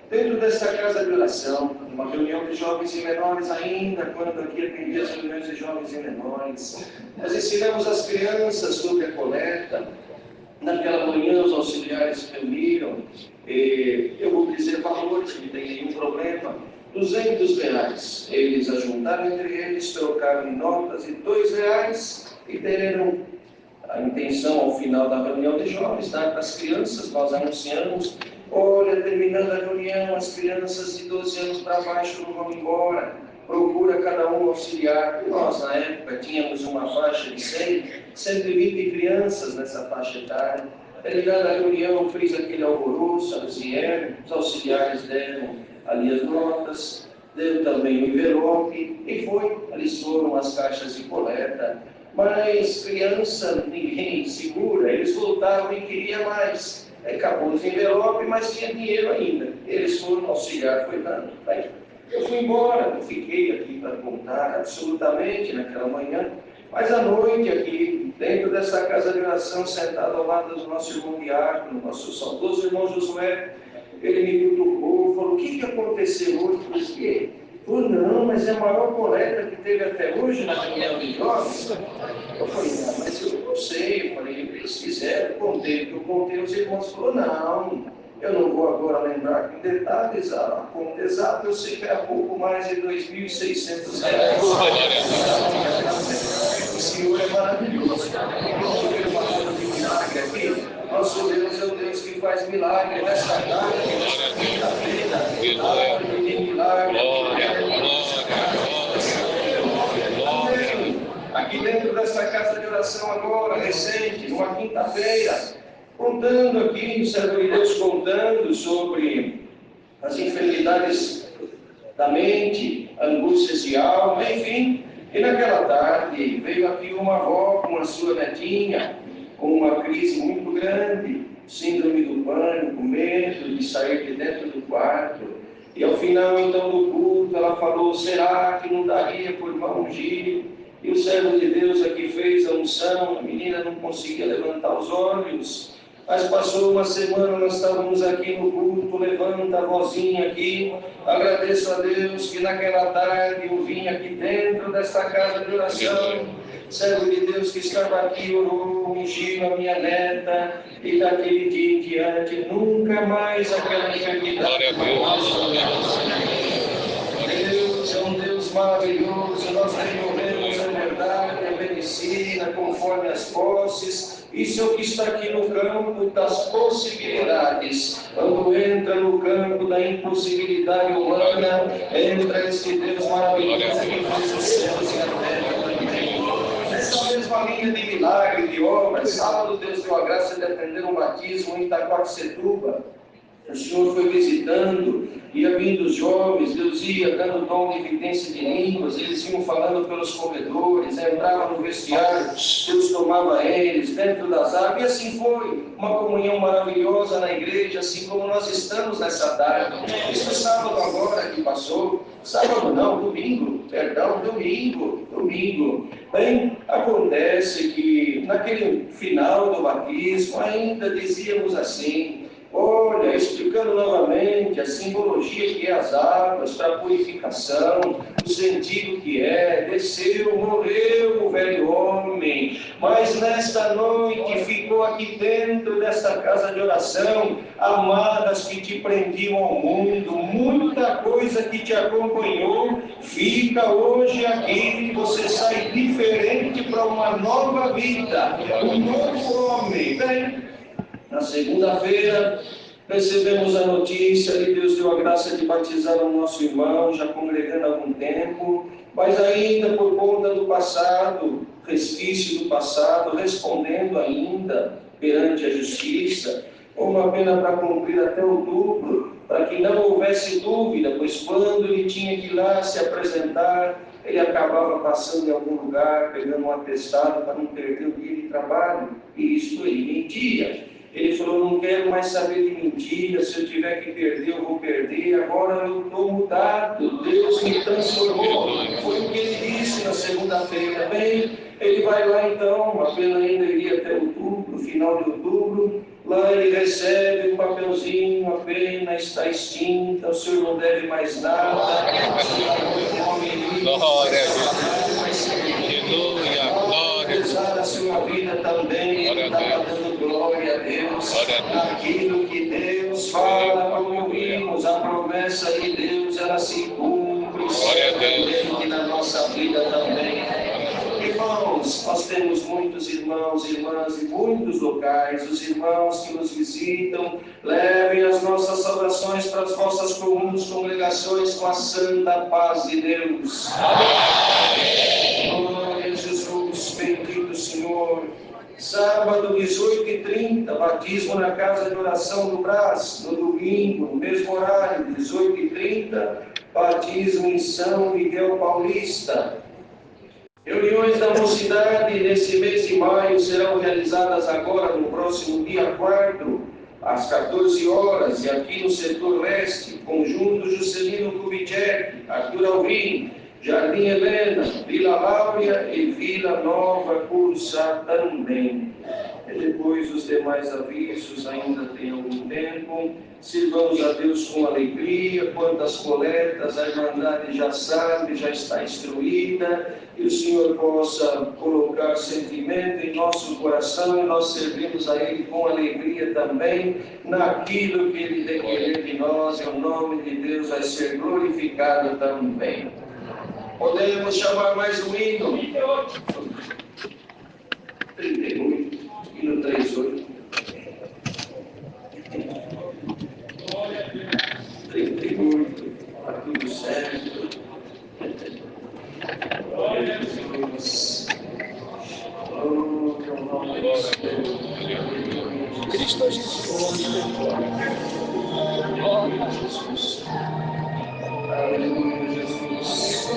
dentro desta casa de oração, uma reunião de jovens e menores ainda, quando aqui atendia as reuniões de jovens e menores, nós ensinamos as crianças sobre a coleta. Naquela manhã os auxiliares se reuniram, eu vou dizer valores, não tem nenhum problema, R$200. Eles ajuntaram entre eles, trocaram em notas de R$2 e deram a intenção ao final da reunião de jovens, dar para as crianças, nós anunciamos, olha, terminando a reunião, as crianças de 12 anos para baixo não vão embora, procura cada um auxiliar. E nós, na época, tínhamos uma faixa de 120 crianças nessa faixa etária. Terminada a reunião, fiz aquele alvoroço, elas vieram, os auxiliares deram ali as notas, deu também o envelope, e foi. Eles foram às caixas de coleta, mas criança ninguém segura, eles voltaram e queriam mais. Acabou os envelopes, mas tinha dinheiro ainda. Eles foram, auxiliar foi dando. Eu fui embora, não fiquei aqui para contar absolutamente naquela manhã, mas à noite aqui, dentro dessa casa de oração, sentado ao lado do nosso irmão Diácono, nosso saudoso irmão Josué, ele me cutucou, falou, o que aconteceu hoje? Eu disse, falou, não, mas é a maior coleta que teve até hoje na reunião de jovens. Eu falei, mas eu não sei, eu falei, eles fizeram, contei, porque eu contei, os irmãos falaram, não, Eu não vou agora lembrar com detalhes a conta exata, eu sei que era pouco mais de R$2.600. O Senhor é maravilhoso. Vamos ver uma coisa de milagre aqui. Nosso Deus é o Deus que faz milagre nessa casa, quinta-feira, tarde de milagre. Aqui dentro dessa casa de oração agora, recente, numa quinta-feira, contando aqui, o servo de Deus contando sobre as enfermidades da mente, angústias de alma, enfim. E naquela tarde veio aqui uma avó com a sua netinha, com uma crise muito grande, síndrome do pânico, medo de sair de dentro do quarto. E ao final então do culto ela falou, será que não daria por irmão ungir? E o servo de Deus aqui fez a unção, a menina não conseguia levantar os olhos. Mas passou uma semana, nós estávamos aqui no culto, levanta a vozinha aqui. Agradeço a Deus que naquela tarde eu vim aqui dentro desta casa de oração. Servo de Deus que estava aqui, orou, ungiu a minha neta. E daquele dia em diante, nunca mais aquela enfermidade. Deus é um Deus maravilhoso, nós removemos a verdade, a medicina, conforme as posses. Isso é o que está aqui no campo das possibilidades. Quando entra no campo da impossibilidade humana, entra esse Deus maravilhoso que fez os céus e a terra também. Nessa mesma linha de milagre, de obras, sábado Deus deu a graça de atender um batismo em Itaquaquecetuba. O Senhor foi visitando, ia vindo os jovens, Deus ia dando dom de evidência de línguas, eles iam falando pelos corredores, entravam no vestiário, Deus tomava eles dentro das águas, e assim foi, uma comunhão maravilhosa na igreja, assim como nós estamos nessa tarde. Isso é sábado agora que passou, sábado não, domingo. Bem, acontece que naquele final do batismo ainda dizíamos assim, olha, explicando novamente a simbologia que é as águas para a purificação, o sentido que é, desceu, morreu o velho homem, mas nesta noite ficou aqui dentro desta casa de oração, amadas que te prendiam ao mundo, muita coisa que te acompanhou, fica hoje aqui, você sai diferente para uma nova vida, um novo homem, bem. Na segunda-feira, recebemos a notícia que Deus deu a graça de batizar o nosso irmão, já congregando há algum tempo, mas ainda por conta do passado, resquício do passado, respondendo ainda perante a justiça, uma pena para cumprir até outubro, para que não houvesse dúvida, pois quando ele tinha que ir lá se apresentar, ele acabava passando em algum lugar, pegando um atestado para não perder o dia de trabalho, e isso ele mentia. Ele falou, não quero mais saber de mentira, se eu tiver que perder, eu vou perder, agora eu estou mudado, Deus me transformou. Foi o que ele disse na segunda-feira. Bem, ele vai lá então, a pena ainda iria até outubro, final de outubro, lá ele recebe um papelzinho, a pena está extinta, o senhor não deve mais nada, Glória a Deus. a sua vida também, ele estava dando glória a Deus, aquilo que Deus fala, como ouvimos, a promessa de Deus, ela se cumpre, certamente na nossa vida também. Irmãos, nós temos muitos irmãos e irmãs em muitos locais, os irmãos que nos visitam, levem as nossas saudações para as vossas comuns congregações com a santa paz de Deus. Glória a Jesus, bendito Senhor. Sábado, 18h30, batismo na casa de oração do Brás. No domingo, no mesmo horário, 18h30, batismo em São Miguel Paulista. Reuniões da mocidade nesse mês de maio serão realizadas agora no próximo dia 4, às 14 horas, e aqui no setor leste, Conjunto Juscelino Kubitschek, Arthur Alvim, Jardim Helena, Vila Láurea e Vila Nova Cursa também. E depois os demais avisos ainda tem algum tempo. Sirvamos a Deus com alegria. Quanto às coletas, a Irmandade já sabe, já está instruída. E o Senhor possa colocar sentimento em nosso coração e nós servimos a Ele com alegria também naquilo que Ele requerer de nós. E o nome de Deus vai ser glorificado também. Podemos chamar mais um hino? 38, hino 38. 38, está tudo certo. Glória a Deus. Cristo Jesus. Glória a Jesus. Aleluia, Jesus.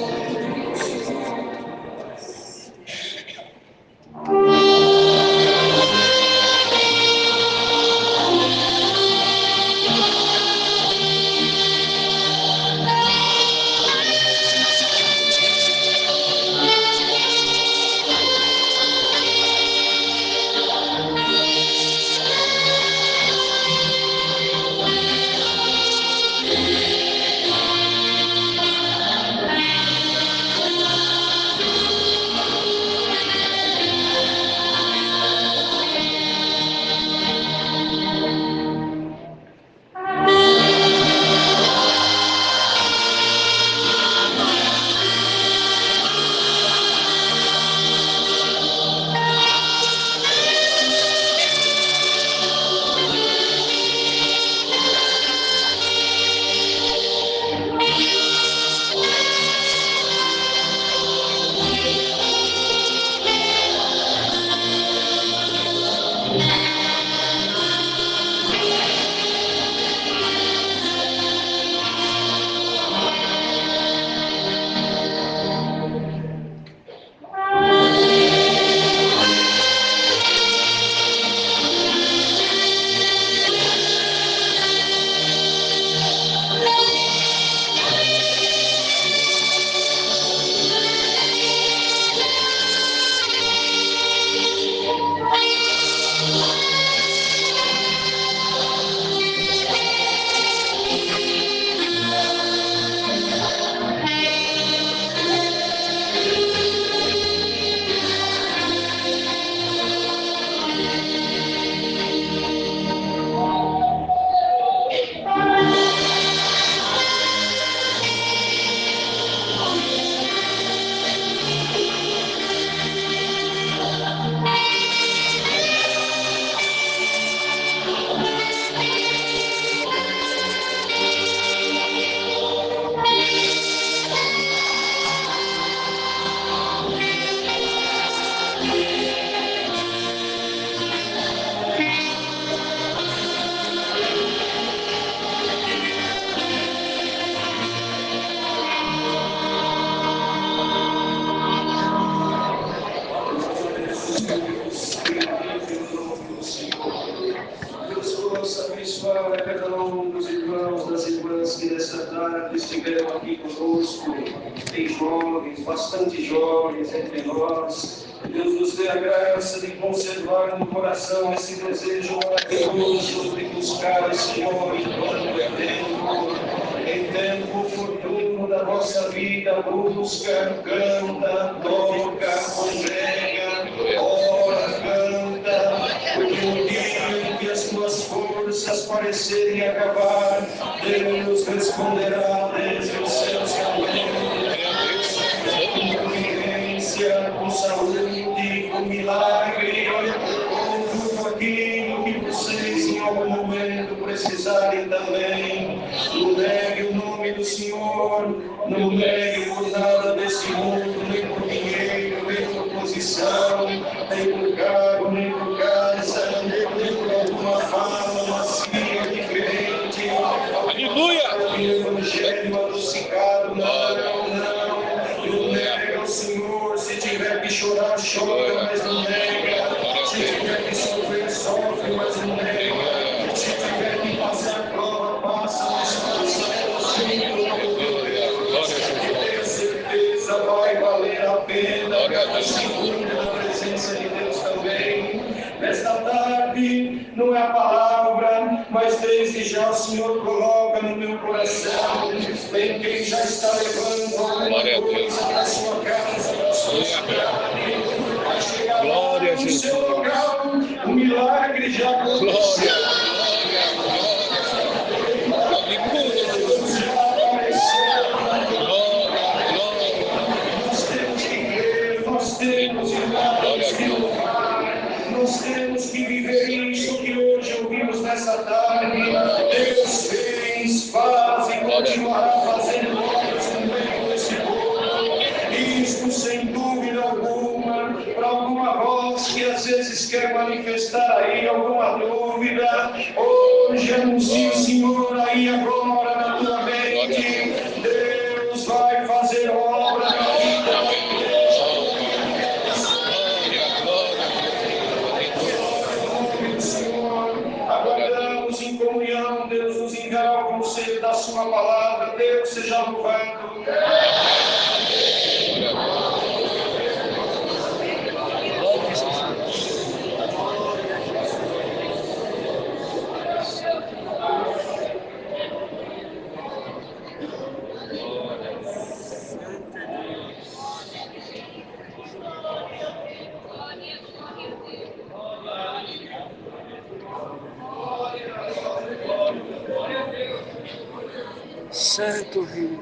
Deus possa abençoar a cada um dos irmãos, das irmãs que nessa tarde estiveram aqui conosco. Tem jovens, bastante jovens entre nós. Deus nos dê a graça de conservar no coração esse desejo maravilhoso de buscar o Senhor enquanto é tempo. Em tempo oportuno da nossa vida, busca, canta, toca, congrega, ora, canta, porque no dia em que as tuas forças parecerem acabar, Deus responderá desde os céus também. Com vivência, com saúde, com milagre, com tudo aquilo que vocês em algum momento precisarem também. Não negue o nome do Senhor, não negue por nada desse mundo, nem por dinheiro, nem por posição, nem por cargo, nem por casa, nem por alguma fala macia, diferente. Aleluia! O evangelho adocicado, não nega ao Senhor. Se tiver que chorar, chora, mas não nega. Se tiver que sofrer, sofre, mas não nega. Se tiver que passar prova, passa, mas passa pelo Senhor. Tenha certeza, vai valer a pena. Cada segundo na presença de Deus também. Nesta nesta tarde não é a palavra, mas desde já o Senhor coloca no meu coração, em quem já está levando alguma coisa para a sua casa, para a sua cidade, vai chegar lá no seu local, o milagre já aconteceu. Nós temos que viver isso que hoje ouvimos nessa tarde. Deus fez, faz e continuará fazendo obras no meio desse povo. Isto, sem dúvida alguma, para alguma voz que às vezes quer manifestar aí alguma dúvida, hoje anuncio, Senhor, aí agora na tua mente, Deus vai fazer obra na vida da igreja. Aguardamos em comunhão, Deus nos enviará o conselho da sua palavra. Deus seja louvado. Santo Rio.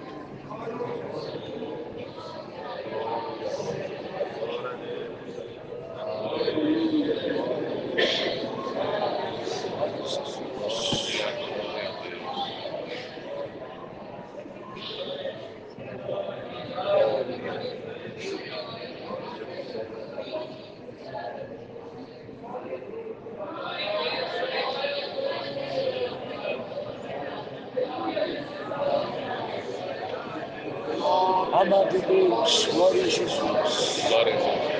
Amado Deus, glória a Jesus. Glória a Jesus.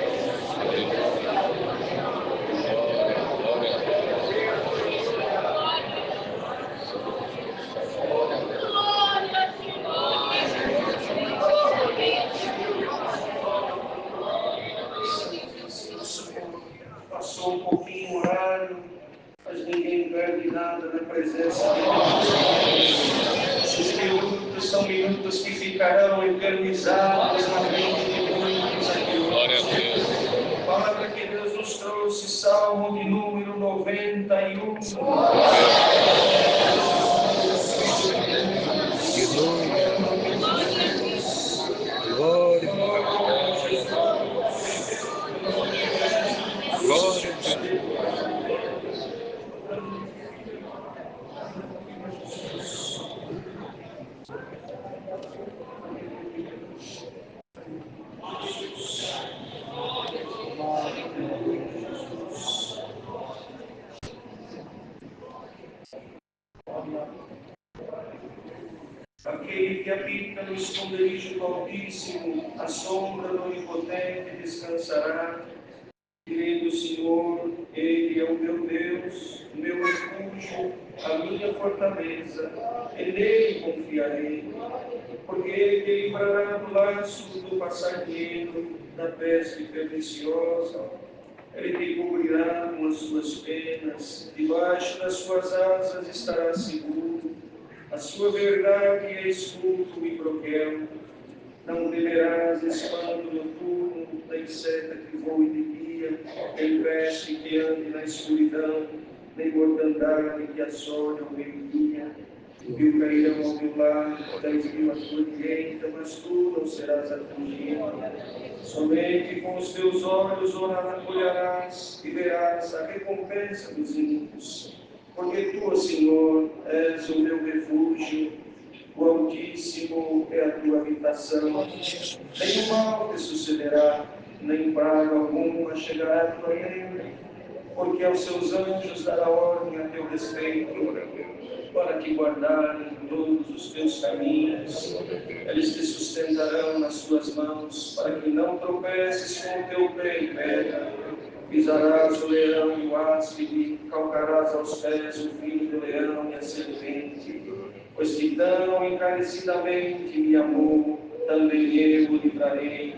Passou um pouquinho o horário, mas ninguém perde nada na presença de Deus. Esses minutos são minutos que ficarão eternizados na mente de muitos aqui hoje. Glória a Deus. Palavra que Deus nos trouxe, Salmo de número 91. Glória. Aquele que habita no esconderijo do Altíssimo, a sombra do Onipotente descansará. Direi do Senhor, Ele é o meu Deus, o meu refúgio, a minha fortaleza. Nele confiarei, porque Ele te livrará do laço do passarinheiro, da peste perniciosa. Ele te cobrirá com as suas penas, debaixo das suas asas estarás seguro. A sua verdade é escudo e broquel. Não temerás espanto noturno, nem seta que voe de dia, nem peste que ande na escuridão, nem mortandade que assole ao meio-dia. 1000 cairão ao teu lado, 10.000 à tua direita, mas tu não serás atingido. Somente com os teus olhos olharás e verás a recompensa dos ímpios. Porque tu, Senhor, és o meu refúgio, o Altíssimo é a tua habitação. Nenhum mal te sucederá, nem praga alguma chegará a tua tenda, porque aos seus anjos dará ordem a teu respeito, para te guardarem em todos os teus caminhos. Eles te sustentarão nas suas mãos, para que não tropeces com o teu pé em pedra. Pisarás o leão e o áspide, calcarás aos pés o filho do leão e a serpente. Pois que tão encarecidamente me amou, também eu o livrarei.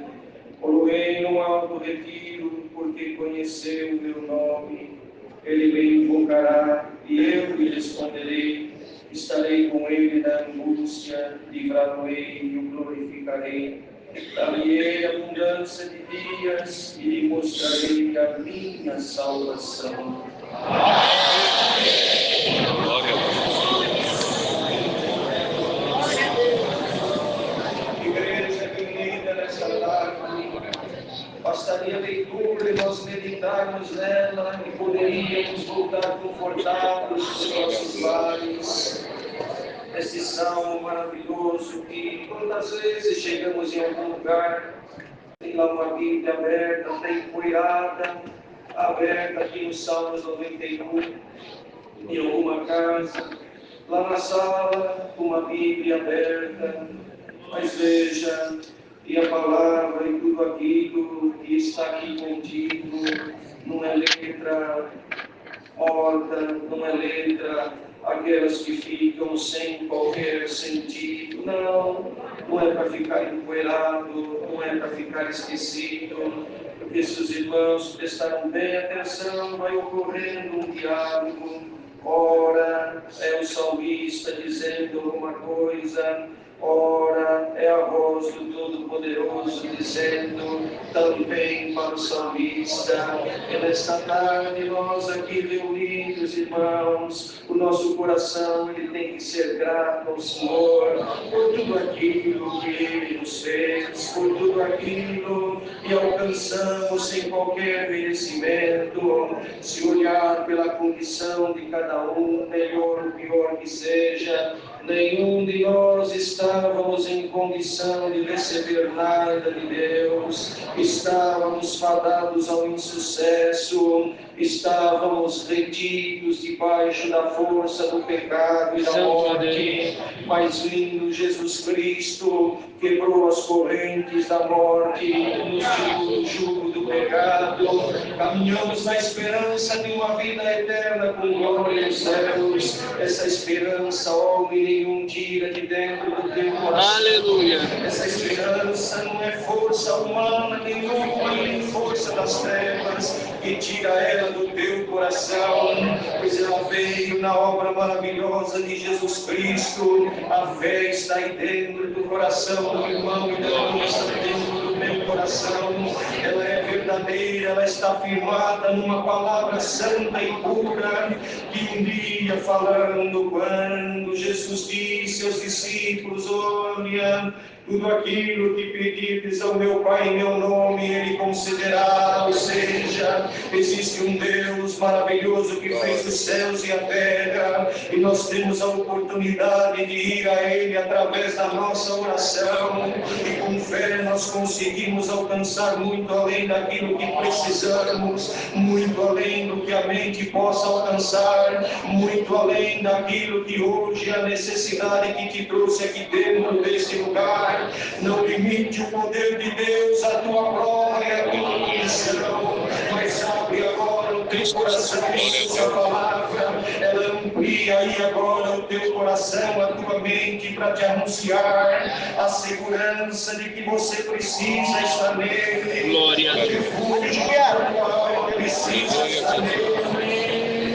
Coloquei num alto retiro, porque conheceu o meu nome. ele me invocará e eu lhe responderei. Estarei com ele na angústia, livrá-lo-ei e o glorificarei. Dar-lhe abundância de dias e lhe mostrarei a minha salvação. Glória a Deus. Igreja reunida nessa tarde, bastaria leitura e nós meditarmos nela e poderíamos voltar confortados para os nossos lares. Esse salmo maravilhoso que quantas vezes chegamos em algum lugar, tem lá uma Bíblia aberta, está empoeirada, aberta aqui no Salmos 91, em alguma casa, lá na sala, uma Bíblia aberta, mas veja, e a palavra e tudo aquilo que está aqui contigo não é letra morta, não é letra aquelas que ficam sem qualquer sentido. Não é para ficar empoeirado, não é para ficar esquecido, porque se os irmãos prestaram bem atenção, vai ocorrendo um diálogo. Ora é o salmista dizendo alguma coisa, ora é a voz do Todo-Poderoso dizendo também para o salmista. E nesta tarde nós aqui reunidos, irmãos, o nosso coração ele tem que ser grato ao Senhor por tudo aquilo que Ele nos fez, por tudo aquilo que alcançamos sem qualquer merecimento. Se olhar pela condição de cada um, melhor ou pior que seja, nenhum de nós estávamos em condição de receber nada de Deus, estávamos fadados ao insucesso, estávamos retidos debaixo da força do pecado e da morte, mas vindo Jesus Cristo, quebrou as correntes da morte, nos tirou do jugo do pecado, caminhamos na esperança de uma vida eterna com glória nos céus. Essa esperança, homem nenhum tira de dentro do teu coração. Aleluia. Essa esperança não é força humana nenhuma, nem força das trevas que tira ela do teu coração, pois ela veio na obra maravilhosa de Jesus Cristo. A fé está aí dentro do coração do irmão e da irmã, está dentro do meu coração. Ela é verdadeira, ela está firmada numa palavra santa e pura, que um dia falando, quando Jesus disse aos discípulos: olha, tudo aquilo que pedirdes ao meu Pai em meu nome, Ele concederá. Ou seja, existe um Deus maravilhoso que fez os céus e a terra, e nós temos a oportunidade de ir a Ele através da nossa oração, e com fé nós conseguimos alcançar muito além daquilo que precisamos, muito além do que a mente possa alcançar, muito além daquilo que hoje é a necessidade que te trouxe aqui dentro deste lugar. Não limite o poder de Deus, a tua prova e a tua condição, mas abre agora o teu coração e sua palavra, ela amplia aí agora o teu coração, a tua mente, para te anunciar a segurança de que você precisa estar nele. Glória a Deus. Refúgio no qual precisa estar nele.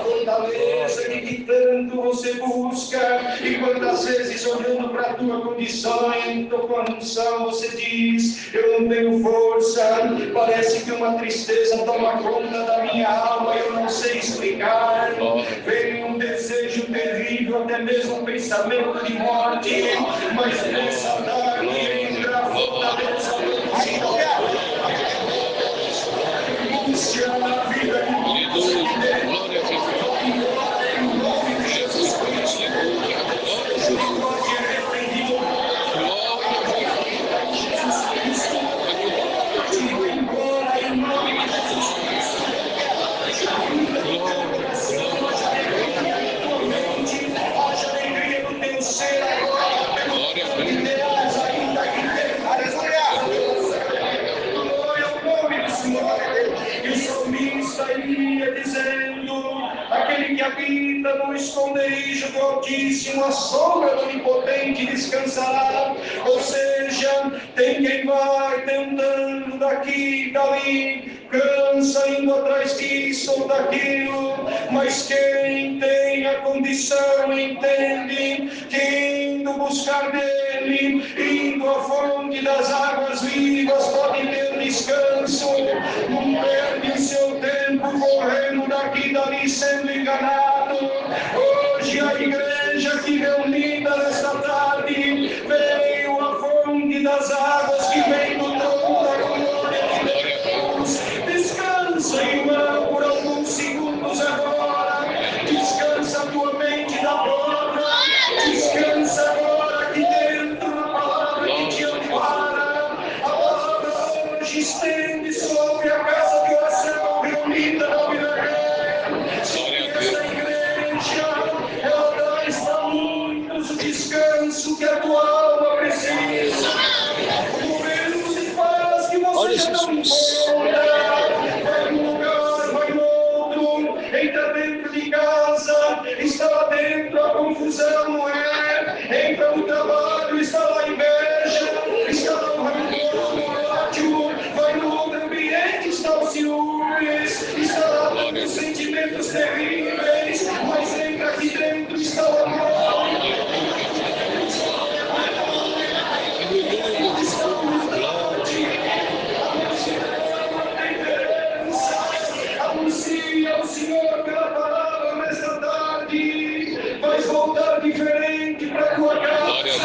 Fortaleza de que tanto você busca, e quantas vezes olhando para a tua condição, em tua condição, você diz: eu não tenho força, parece que uma tristeza toma conta da minha alma, eu não sei explicar, vem um desejo terrível, até mesmo um pensamento de morte, mas nessa tarde entra a fortaleza anunciando a vida de Deus. habita no esconderijo do Altíssimo, a sombra do Onipotente descansará. Ou seja, tem quem vai tentando daqui e dali, cansa indo atrás disso ou daquilo, mas quem tem a condição entende que indo buscar dele, indo à fonte das águas vivas, pode ter descanso, não perde o seu tempo correndo daqui e dali sendo enganado. Hoje a igreja que reunida nesta tarde veio à fonte das águas que vem do trono da glória de Deus. Descansa, irmão, por alguns segundos agora. Descansa a tua mente da palavra. Descansa agora aqui dentro da palavra que te ampara. A palavra hoje estende sobre a casa de oração reunida na Vila sobre esta igreja. Ela traz para muitos o descanso que a tua alma precisa. O momento de paz que você já não encontra. Vai num lugar, vai no outro, entra dentro de casa, está lá dentro a confusão, não é? Entra no trabalho, está lá a inveja, está lá o rancor, o ódio, vai no outro ambiente, está o ciúmes, está lá os sentimentos terríveis, mas entra aqui dentro, está o amor. Anuncia ao Senhor pela palavra nesta tarde. Vais voltar diferente para a tua casa.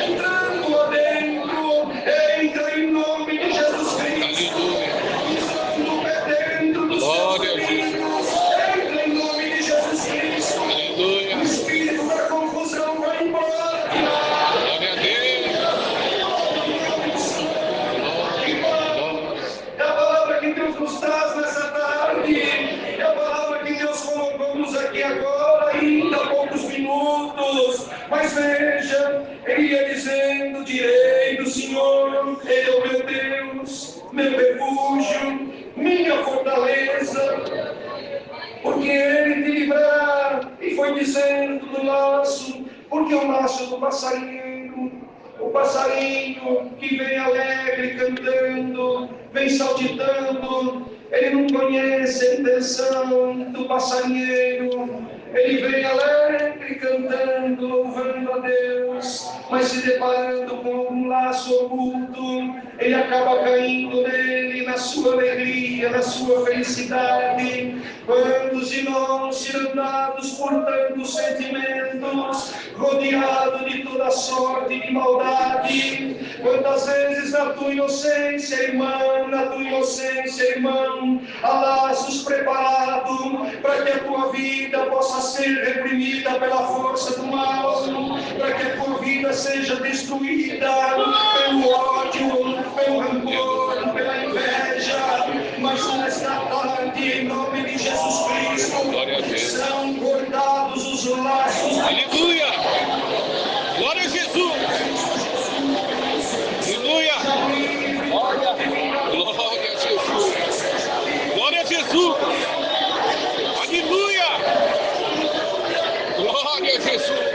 Entrando lá dentro, entra em nome de Jesus Cristo. Pisando o pé dentro dos teus caminhos. Entra em nome de Jesus Cristo. O espírito da confusão vai embora. Glória a Deus. É a palavra que Deus nos traz nessa tarde. É a palavra que Deus colocou-nos aqui agora, ainda há poucos minutos. Mas veja, ele ia dizendo: direi do Senhor, ele é o meu Deus, meu refúgio, minha fortaleza, porque ele te livrará. E foi dizendo do laço, porque o laço do passarinho, o passarinho que vem alegre cantando, vem saltitando, ele não conhece a intenção do passarinheiro. Ele vem alegre cantando, louvando a Deus, mas se deparando com um laço oculto, ele acaba caindo nele, na sua alegria, na sua felicidade. Quantos de nós, cirandados por tantos sentimentos, rodeados de toda sorte de maldade, quantas vezes na tua inocência, irmão, na tua inocência, irmão, há laços preparados para que a tua vida possa ser reprimida pela força do mal, para que a tua vida seja destruída pelo ódio, pelo rancor, pela inveja. Mas nesta tarde, em nome de Jesus Cristo, são cortados os laços. Aleluia! Glória a Jesus! Aleluia! Glória a Jesus! Glória a Jesus! Aleluia! Glória a Jesus!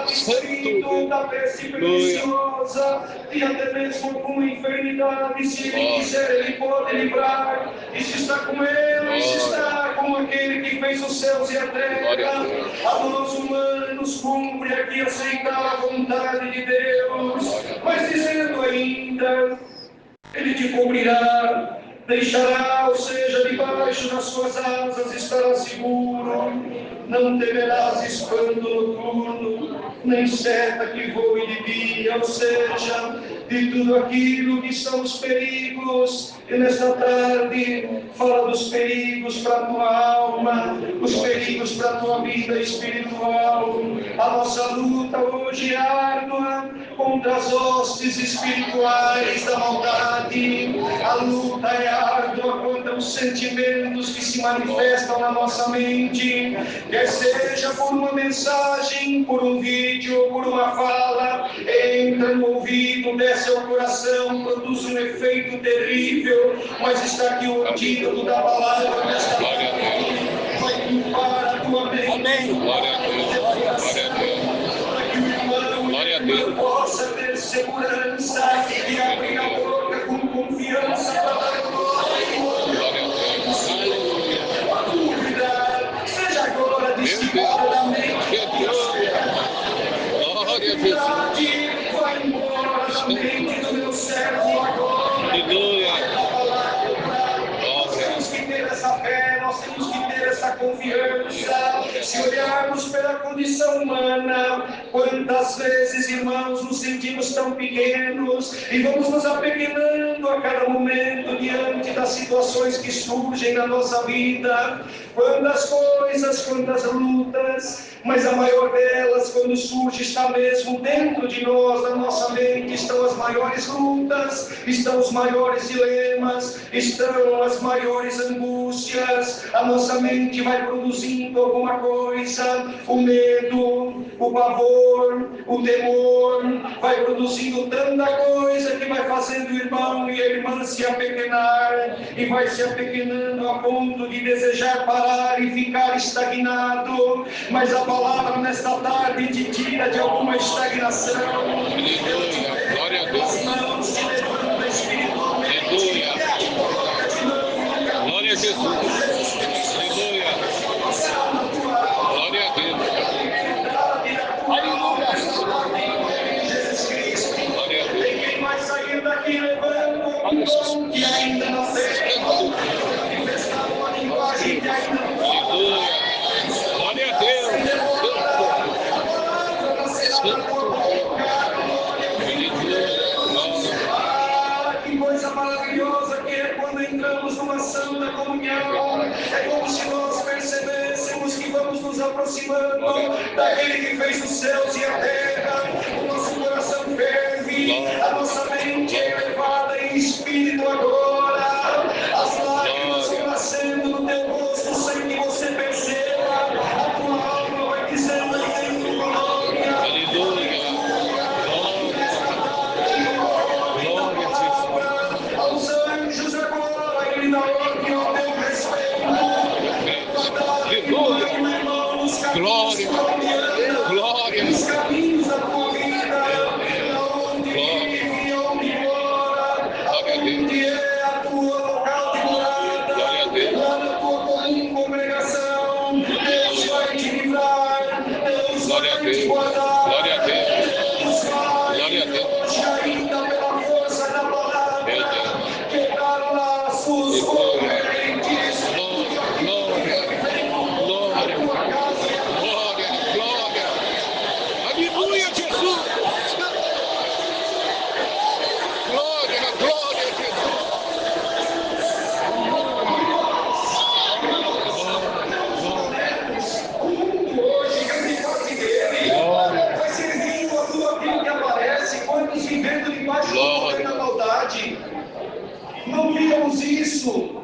Santo da peste perniciosa e até mesmo com enfermidade, se ele quiser, ele pode livrar. E se está com ele, se está com aquele que fez os céus e a terra, a nós humanos cumpre aqui aceitar a vontade de Deus. Mas dizendo ainda, ele te cobrirá, deixará, ou seja, debaixo das suas asas estará seguro. Não temerás espanto noturno, nem seta que voe de dia, ou seja, de tudo aquilo que são os perigos. E nesta tarde fala dos perigos para a tua alma, os perigos para a tua vida espiritual. A nossa luta hoje é árdua contra as hostes espirituais da maldade. A luta é árdua contra os sentimentos que se manifestam na nossa mente, quer seja por uma mensagem, por um vídeo, por uma fala, entra no ouvido, desce ao coração, produz um efeito terrível. Mas está aqui o antídoto da palavra nesta tarde. Vai para a tua mente. Amém. Glória a Deus. Glória a Deus. Para que o irmão Glória a Deus. possa ter segurança e abrir a boca com confiança para dar glória. Glória a Deus. A dúvida seja agora Meu dissipada da mente. Deus. Glória a Jesus. Vai embora da mente do meu servo agora. Aleluia. Nós temos que ter essa fé, nós temos que ter essa confiança. Se olharmos pela condição humana, quantas vezes, irmãos, nos sentimos tão pequenos e vamos nos apequenando a cada momento diante das situações que surgem na nossa vida. Quantas coisas, quantas lutas, mas a maior delas, quando surge, está mesmo dentro de nós, na nossa mente, estão as maiores lutas, estão os maiores dilemas, estão as maiores angústias. A nossa mente vai produzindo alguma coisa, o medo, o pavor, o temor, vai produzindo tanta coisa que vai fazendo o irmão e a irmã se apequenar, e vai se apequenando a ponto de desejar parar e ficar estagnado. Mas a palavra nesta tarde te tira de alguma estagnação. Aleluia. Glória a Deus. As mãos se levantam espiritualmente. Aleluia. Glória a Jesus. Aleluia. Glória a Deus. Glória a Deus. Ninguém vai sair daqui levando um dom que ainda não tem. Manifestar uma linguagem que ainda não tem. Aleluia. Glória a Deus. Que coisa maravilhosa que é quando entramos numa santa comunhão. É como se nós percebêssemos que vamos nos aproximando daquele que fez os céus e a terra. O nosso coração ferve, a nossa mente é elevada em espírito agora. As lágrimas vão nascendo no teu rosto sem que você perceba. A tua alma vai dizendo aí dentro glória. Aleluia. Aos anjos agora ele dá ordem ao teu respeito. Glória. Glória. Os caminhos da tua vida, aonde vive, aonde mora, aonde é a tua local de morada, lá na tua comum congregação. Deus vai te livrar, Deus vai te guardar. Glória a Deus. Deus vai Glória a Deus. hoje ainda pela força da palavra Meu Deus. quebrar laços correntes. Glória. Glória. Glória. Glória. Aleluia, Jesus. Glória, glória, Jesus. Hoje, grande parte dele vai servindo a tua vida que aparece, quantos vivendo debaixo do poder da maldade. Não víamos isso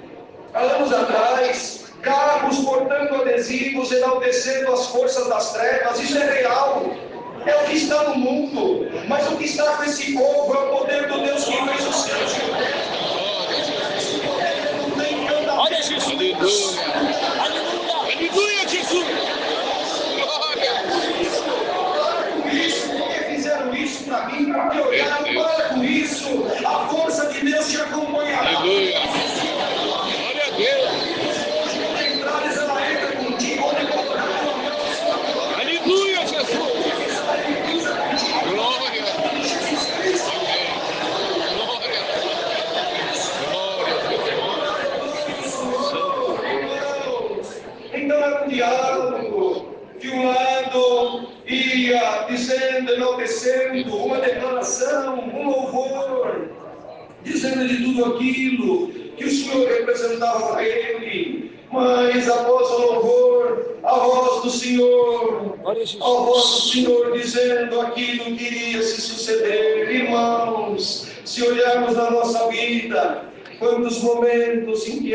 há anos atrás, cabos portando adesivos, enaltecendo as forças das trevas. Isso é real, é o que está no mundo, mas o que está com esse povo é o poder do Deus que fez os céus. Não tem andamento. Olha Jesus. Aleluia. Aleluia, Jesus. Glória. Para com isso, porque fizeram isso para mim, porque olharam, para com isso, a força de Deus te acompanhará. Aleluia. Glória a Deus. Onde entrares, ela entra contigo, onde colocar a tua mão, Aleluia, Jesus. Glória. Amém. Glória. então era um diálogo. De um lado ia dizendo, enaltecendo, uma declaração, um louvor, dizendo de tudo aquilo que o Senhor representava para ele. Mas após o louvor, a voz do Senhor, a voz do Senhor dizendo aquilo que iria se suceder. Irmãos, se olharmos na nossa vida, quantos momentos em que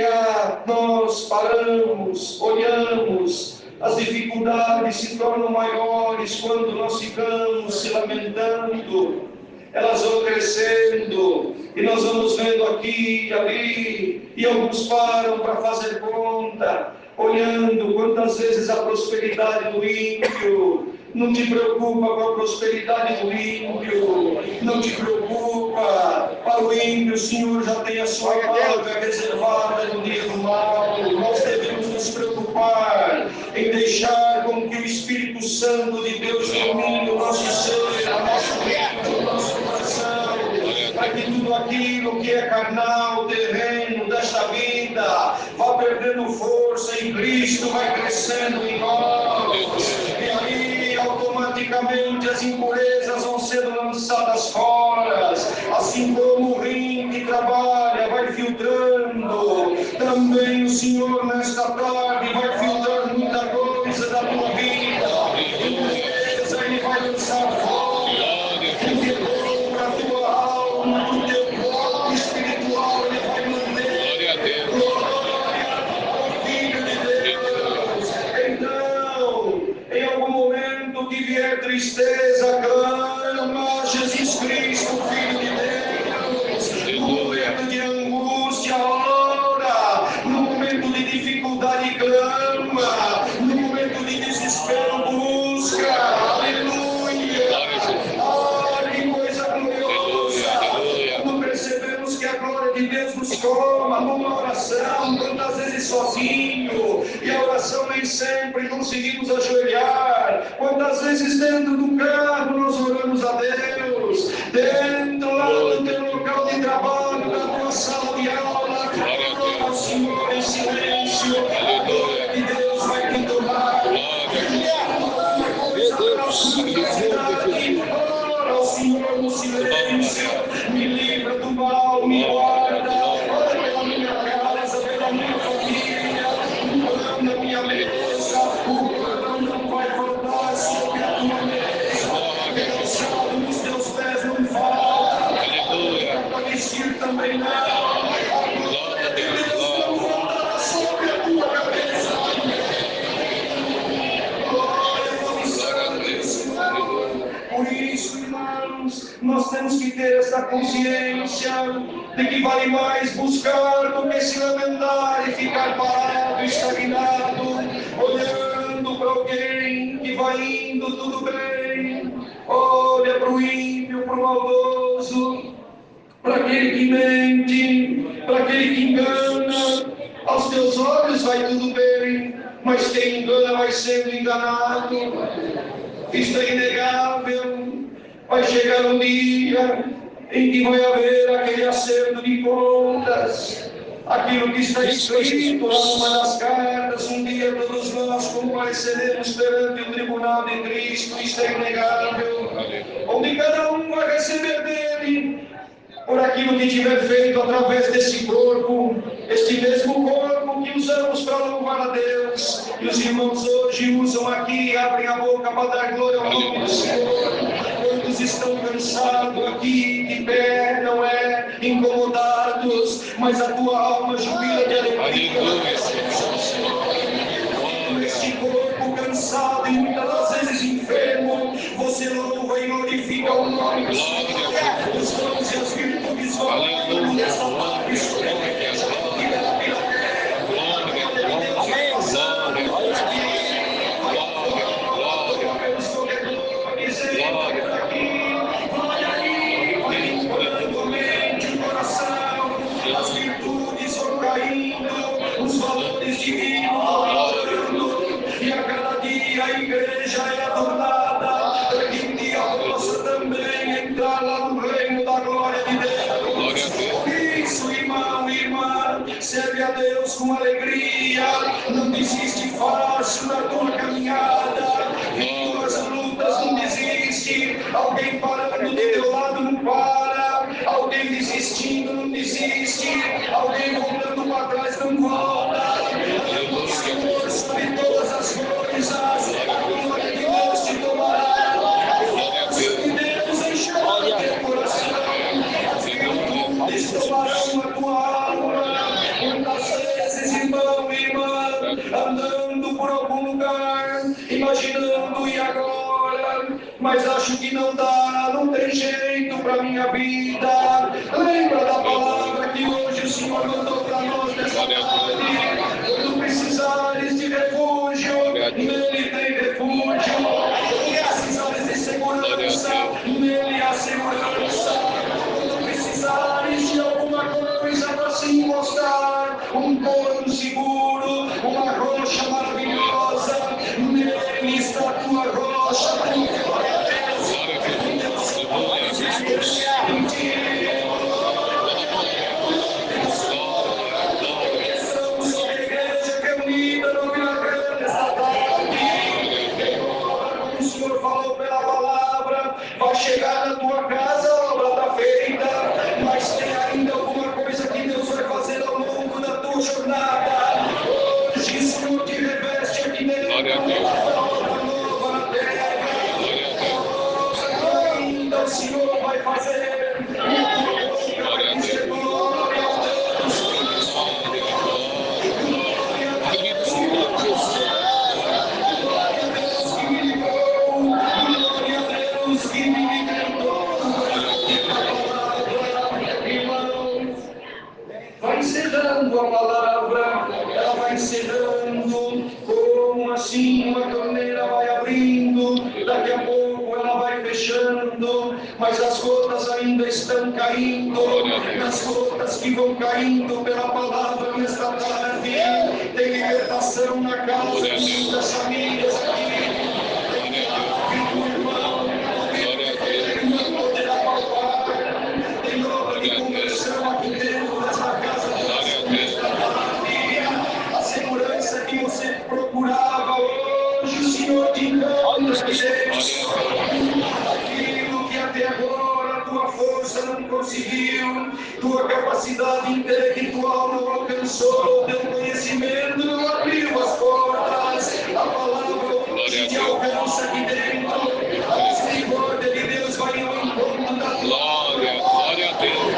nós paramos, olhamos, as dificuldades se tornam maiores quando nós ficamos se lamentando. Elas vão crescendo e nós vamos vendo aqui e ali, e alguns param para fazer conta. olhando quantas vezes a prosperidade do ímpio. Não te preocupa com a prosperidade do ímpio, não te preocupa. Para o ímpio, o Senhor já tem a sua paga reservada no dia do mal. Nós devemos nos preocupar em deixar com que o Espírito Santo de Deus domine o nosso ser, a nossa mente, o nosso coração, para que tudo aquilo que é carnal, terreno, desta vida, vá perdendo força em Cristo, vai crescendo em nós. E aí, automaticamente, as impurezas vão sendo lançadas fora, assim como o rim que trabalha vai filtrando. Também o Senhor, nesta tarde, vai filtrar muita coisa da tua vida. Impureza, Ele vai lançar fora. Porque a tua alma, o teu corpo espiritual, Ele vai manter. Glória ao Filho de Deus. Então, em algum momento que vier tristeza, clama Jesus Cristo, Filho de Deus. No momento de angústia, ora. No momento de dificuldade, clama. No momento de desespero, busca. Aleluia. Ah, que coisa gloriosa. Não percebemos que a glória de Deus nos toma numa oração, tantas vezes sozinho. E a oração nem sempre conseguimos ajoelhar. Quantas vezes dentro do carro nós oramos a Deus, dentro lá do teu local de trabalho, na tua sala de aula, ora ao Senhor em silêncio. A glória de Deus vai te tomar. Ora ao Senhor no silêncio, me livra do mal, me guarda. Ora pela minha casa, pela minha família, o pão da minha mesa, o pão não vai faltar sobre a tua mesa. Calçado nos teus pés não falta, para vestir também não. A glória de Deus não faltará sobre a tua cabeça. Glória ao nome santo do Senhor. Por isso, irmãos, nós temos que ter essa consciência de que vale mais buscar do que se lamentar e ficar parado, estagnado, olhando para alguém que vai indo tudo bem. Olha para o ímpio, para o maldoso, para aquele que mente, para aquele que engana. Aos teus olhos vai tudo bem, mas quem engana vai sendo enganado. Isto é inegável. Vai chegar um dia em que vai haver aquele acerto de contas. Aquilo que está escrito lá numa das cartas, um dia todos nós compareceremos perante o tribunal de Cristo. Isto é inegável. Onde cada um vai receber dele por aquilo que tiver feito através desse corpo, este mesmo corpo que usamos para louvar a Deus. E os irmãos hoje usam aqui, abrem a boca para dar glória ao nome do Senhor. Quantos estão cansados aqui, de pé, não é? Incomodados, mas a tua alma jubila de alegria. Este corpo cansado e muitas das vezes enfermo, você louva e glorifica o nome do Senhor. Os dons e as virtudes vão nesta tarde. As virtudes vão caindo, os valores divinos vão melhorando, e a cada dia a igreja é adornada, para que um dia possa também entrar lá no reino da glória de Deus. Por isso, irmão e irmã, serve a Deus com alegria, não desiste fácil na tua caminhada, em tuas lutas não desiste, alguém parando do teu lado não para, alguém desistindo não desiste, alguém voltando para trás não volta. O Senhor sabe todas as coisas, a glória de Deus te tomará, se Deus enxergar o teu coração, as virtudes tomarão a tua alma. Muitas vezes, irmão e irmã, andando por algum lugar, imaginando e agora, mas acho que não dá, não tem jeito para minha vida. Lembra da palavra que hoje o Senhor mandou para nós nessa tarde? Quando precisares nele tem refúgio, nesses áreas de segurança, nele há segurança. Quando precisares de alguma coisa para se encostar, um porto seguro, uma rocha maravilhosa, nele está a tua rocha, glória a Deus. Somos a igreja que é unida no Vila Grande esta tarde. O Senhor falou pela palavra, vai chegar na tua casa a obra da feita, mas tem ainda alguma coisa que Deus vai fazer ao longo da tua jornada. Hoje o Senhor te reveste aqui dentro, a obra nova na terra. Ainda o Senhor vai fazer. Glória a Deus. Glória a Deus. Vai encerrando a palavra, ela vai encerrando, como assim uma torneira vai abrindo, daqui a pouco ela vai fechando, mas as gotas ainda estão caindo, nas gotas que vão caindo pela palavra nesta tarde, tem libertação na casa de muitas famílias aqui, tem irmão, não poderá palpar, tem obra de conversão aqui dentro desta casa. A segurança que você procurava hoje, o Senhor te deu. Aquilo que até agora tua força não conseguiu, tua capacidade intelectual não alcançou, teu conhecimento não abriu as portas. A palavra hoje te alcança aqui dentro. A misericórdia de Deus vai ao encontro da tua Glória, glória a Deus.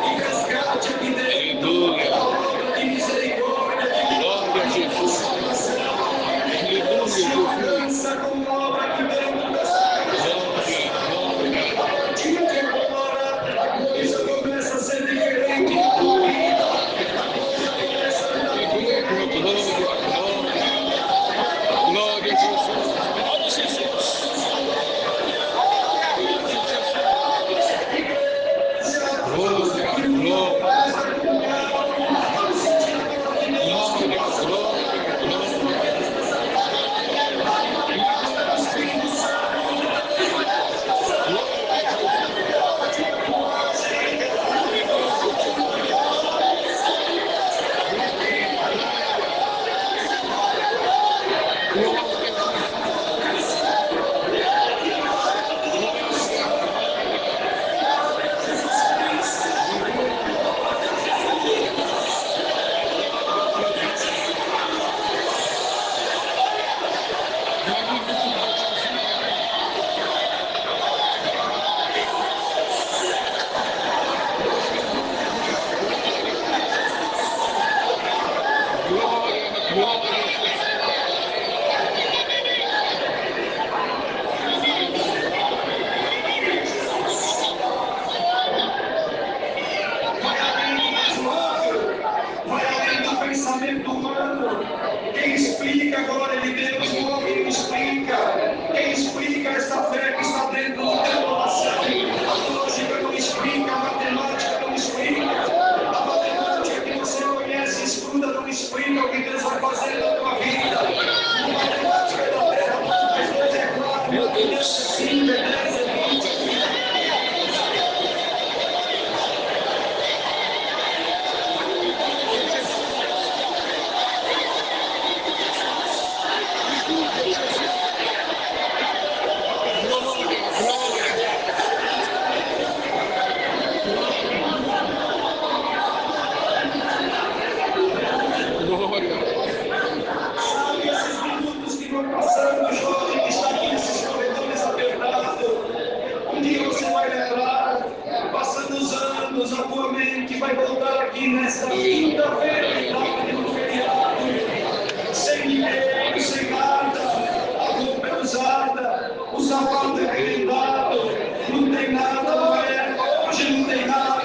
e resgate aqui dentro. Aleluia. A obra de misericórdia, de Glória a Jesus. Aleluia, Jesus. alcança com obra aqui dentro da Glória, a partir de agora, a coisa começa a ser diferente. glória, glória a Jesus. Vai além do pensamento humano. Quem explica a glória de Deus, o homem não explica. Quem explica essa fé que está dentro do teu coração. A lógica não explica, a matemática não explica. A matemática que você conhece, estuda, não explica o que Deus vai fazer na tua vida. A matemática da terra, mas Deus é claro, Deus é sim, Deus é 20. Sabe esses minutos que vão passando, jovem que está aqui nesses corredores apertados? Um dia você vai lembrar, passando os anos, a tua mente vai voltar aqui nesta quinta-feira, tarde no feriado, sem dinheiro, sem nada, a roupa é usada, o sapato é arrebentado, não tem nada, não é? Hoje não tem nada.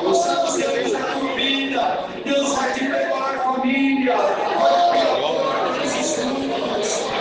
Os santos Deus na tua vida, Deus vai te preparar família, vai abrir a porta dos estudos,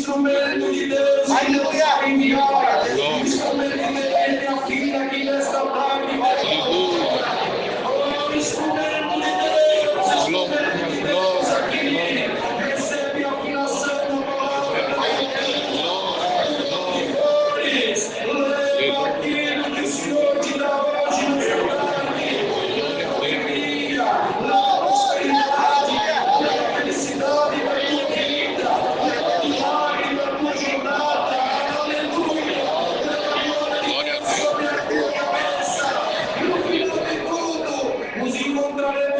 instrumento de Deus, aleluia, enviar, instrumento de Deus, minha filha aqui nesta tarde, oh, instrumento de Deus, instrumento de Deus aqui, recebe a afinação da palavra, leva aquilo que o Senhor te dá hoje na verdade, alegria, a prosperidade, a felicidade da tua vida, a milagre da tua jornada, aleluia, glória a Deus sobre a tua cabeça, e no final de tudo, nos encontraremos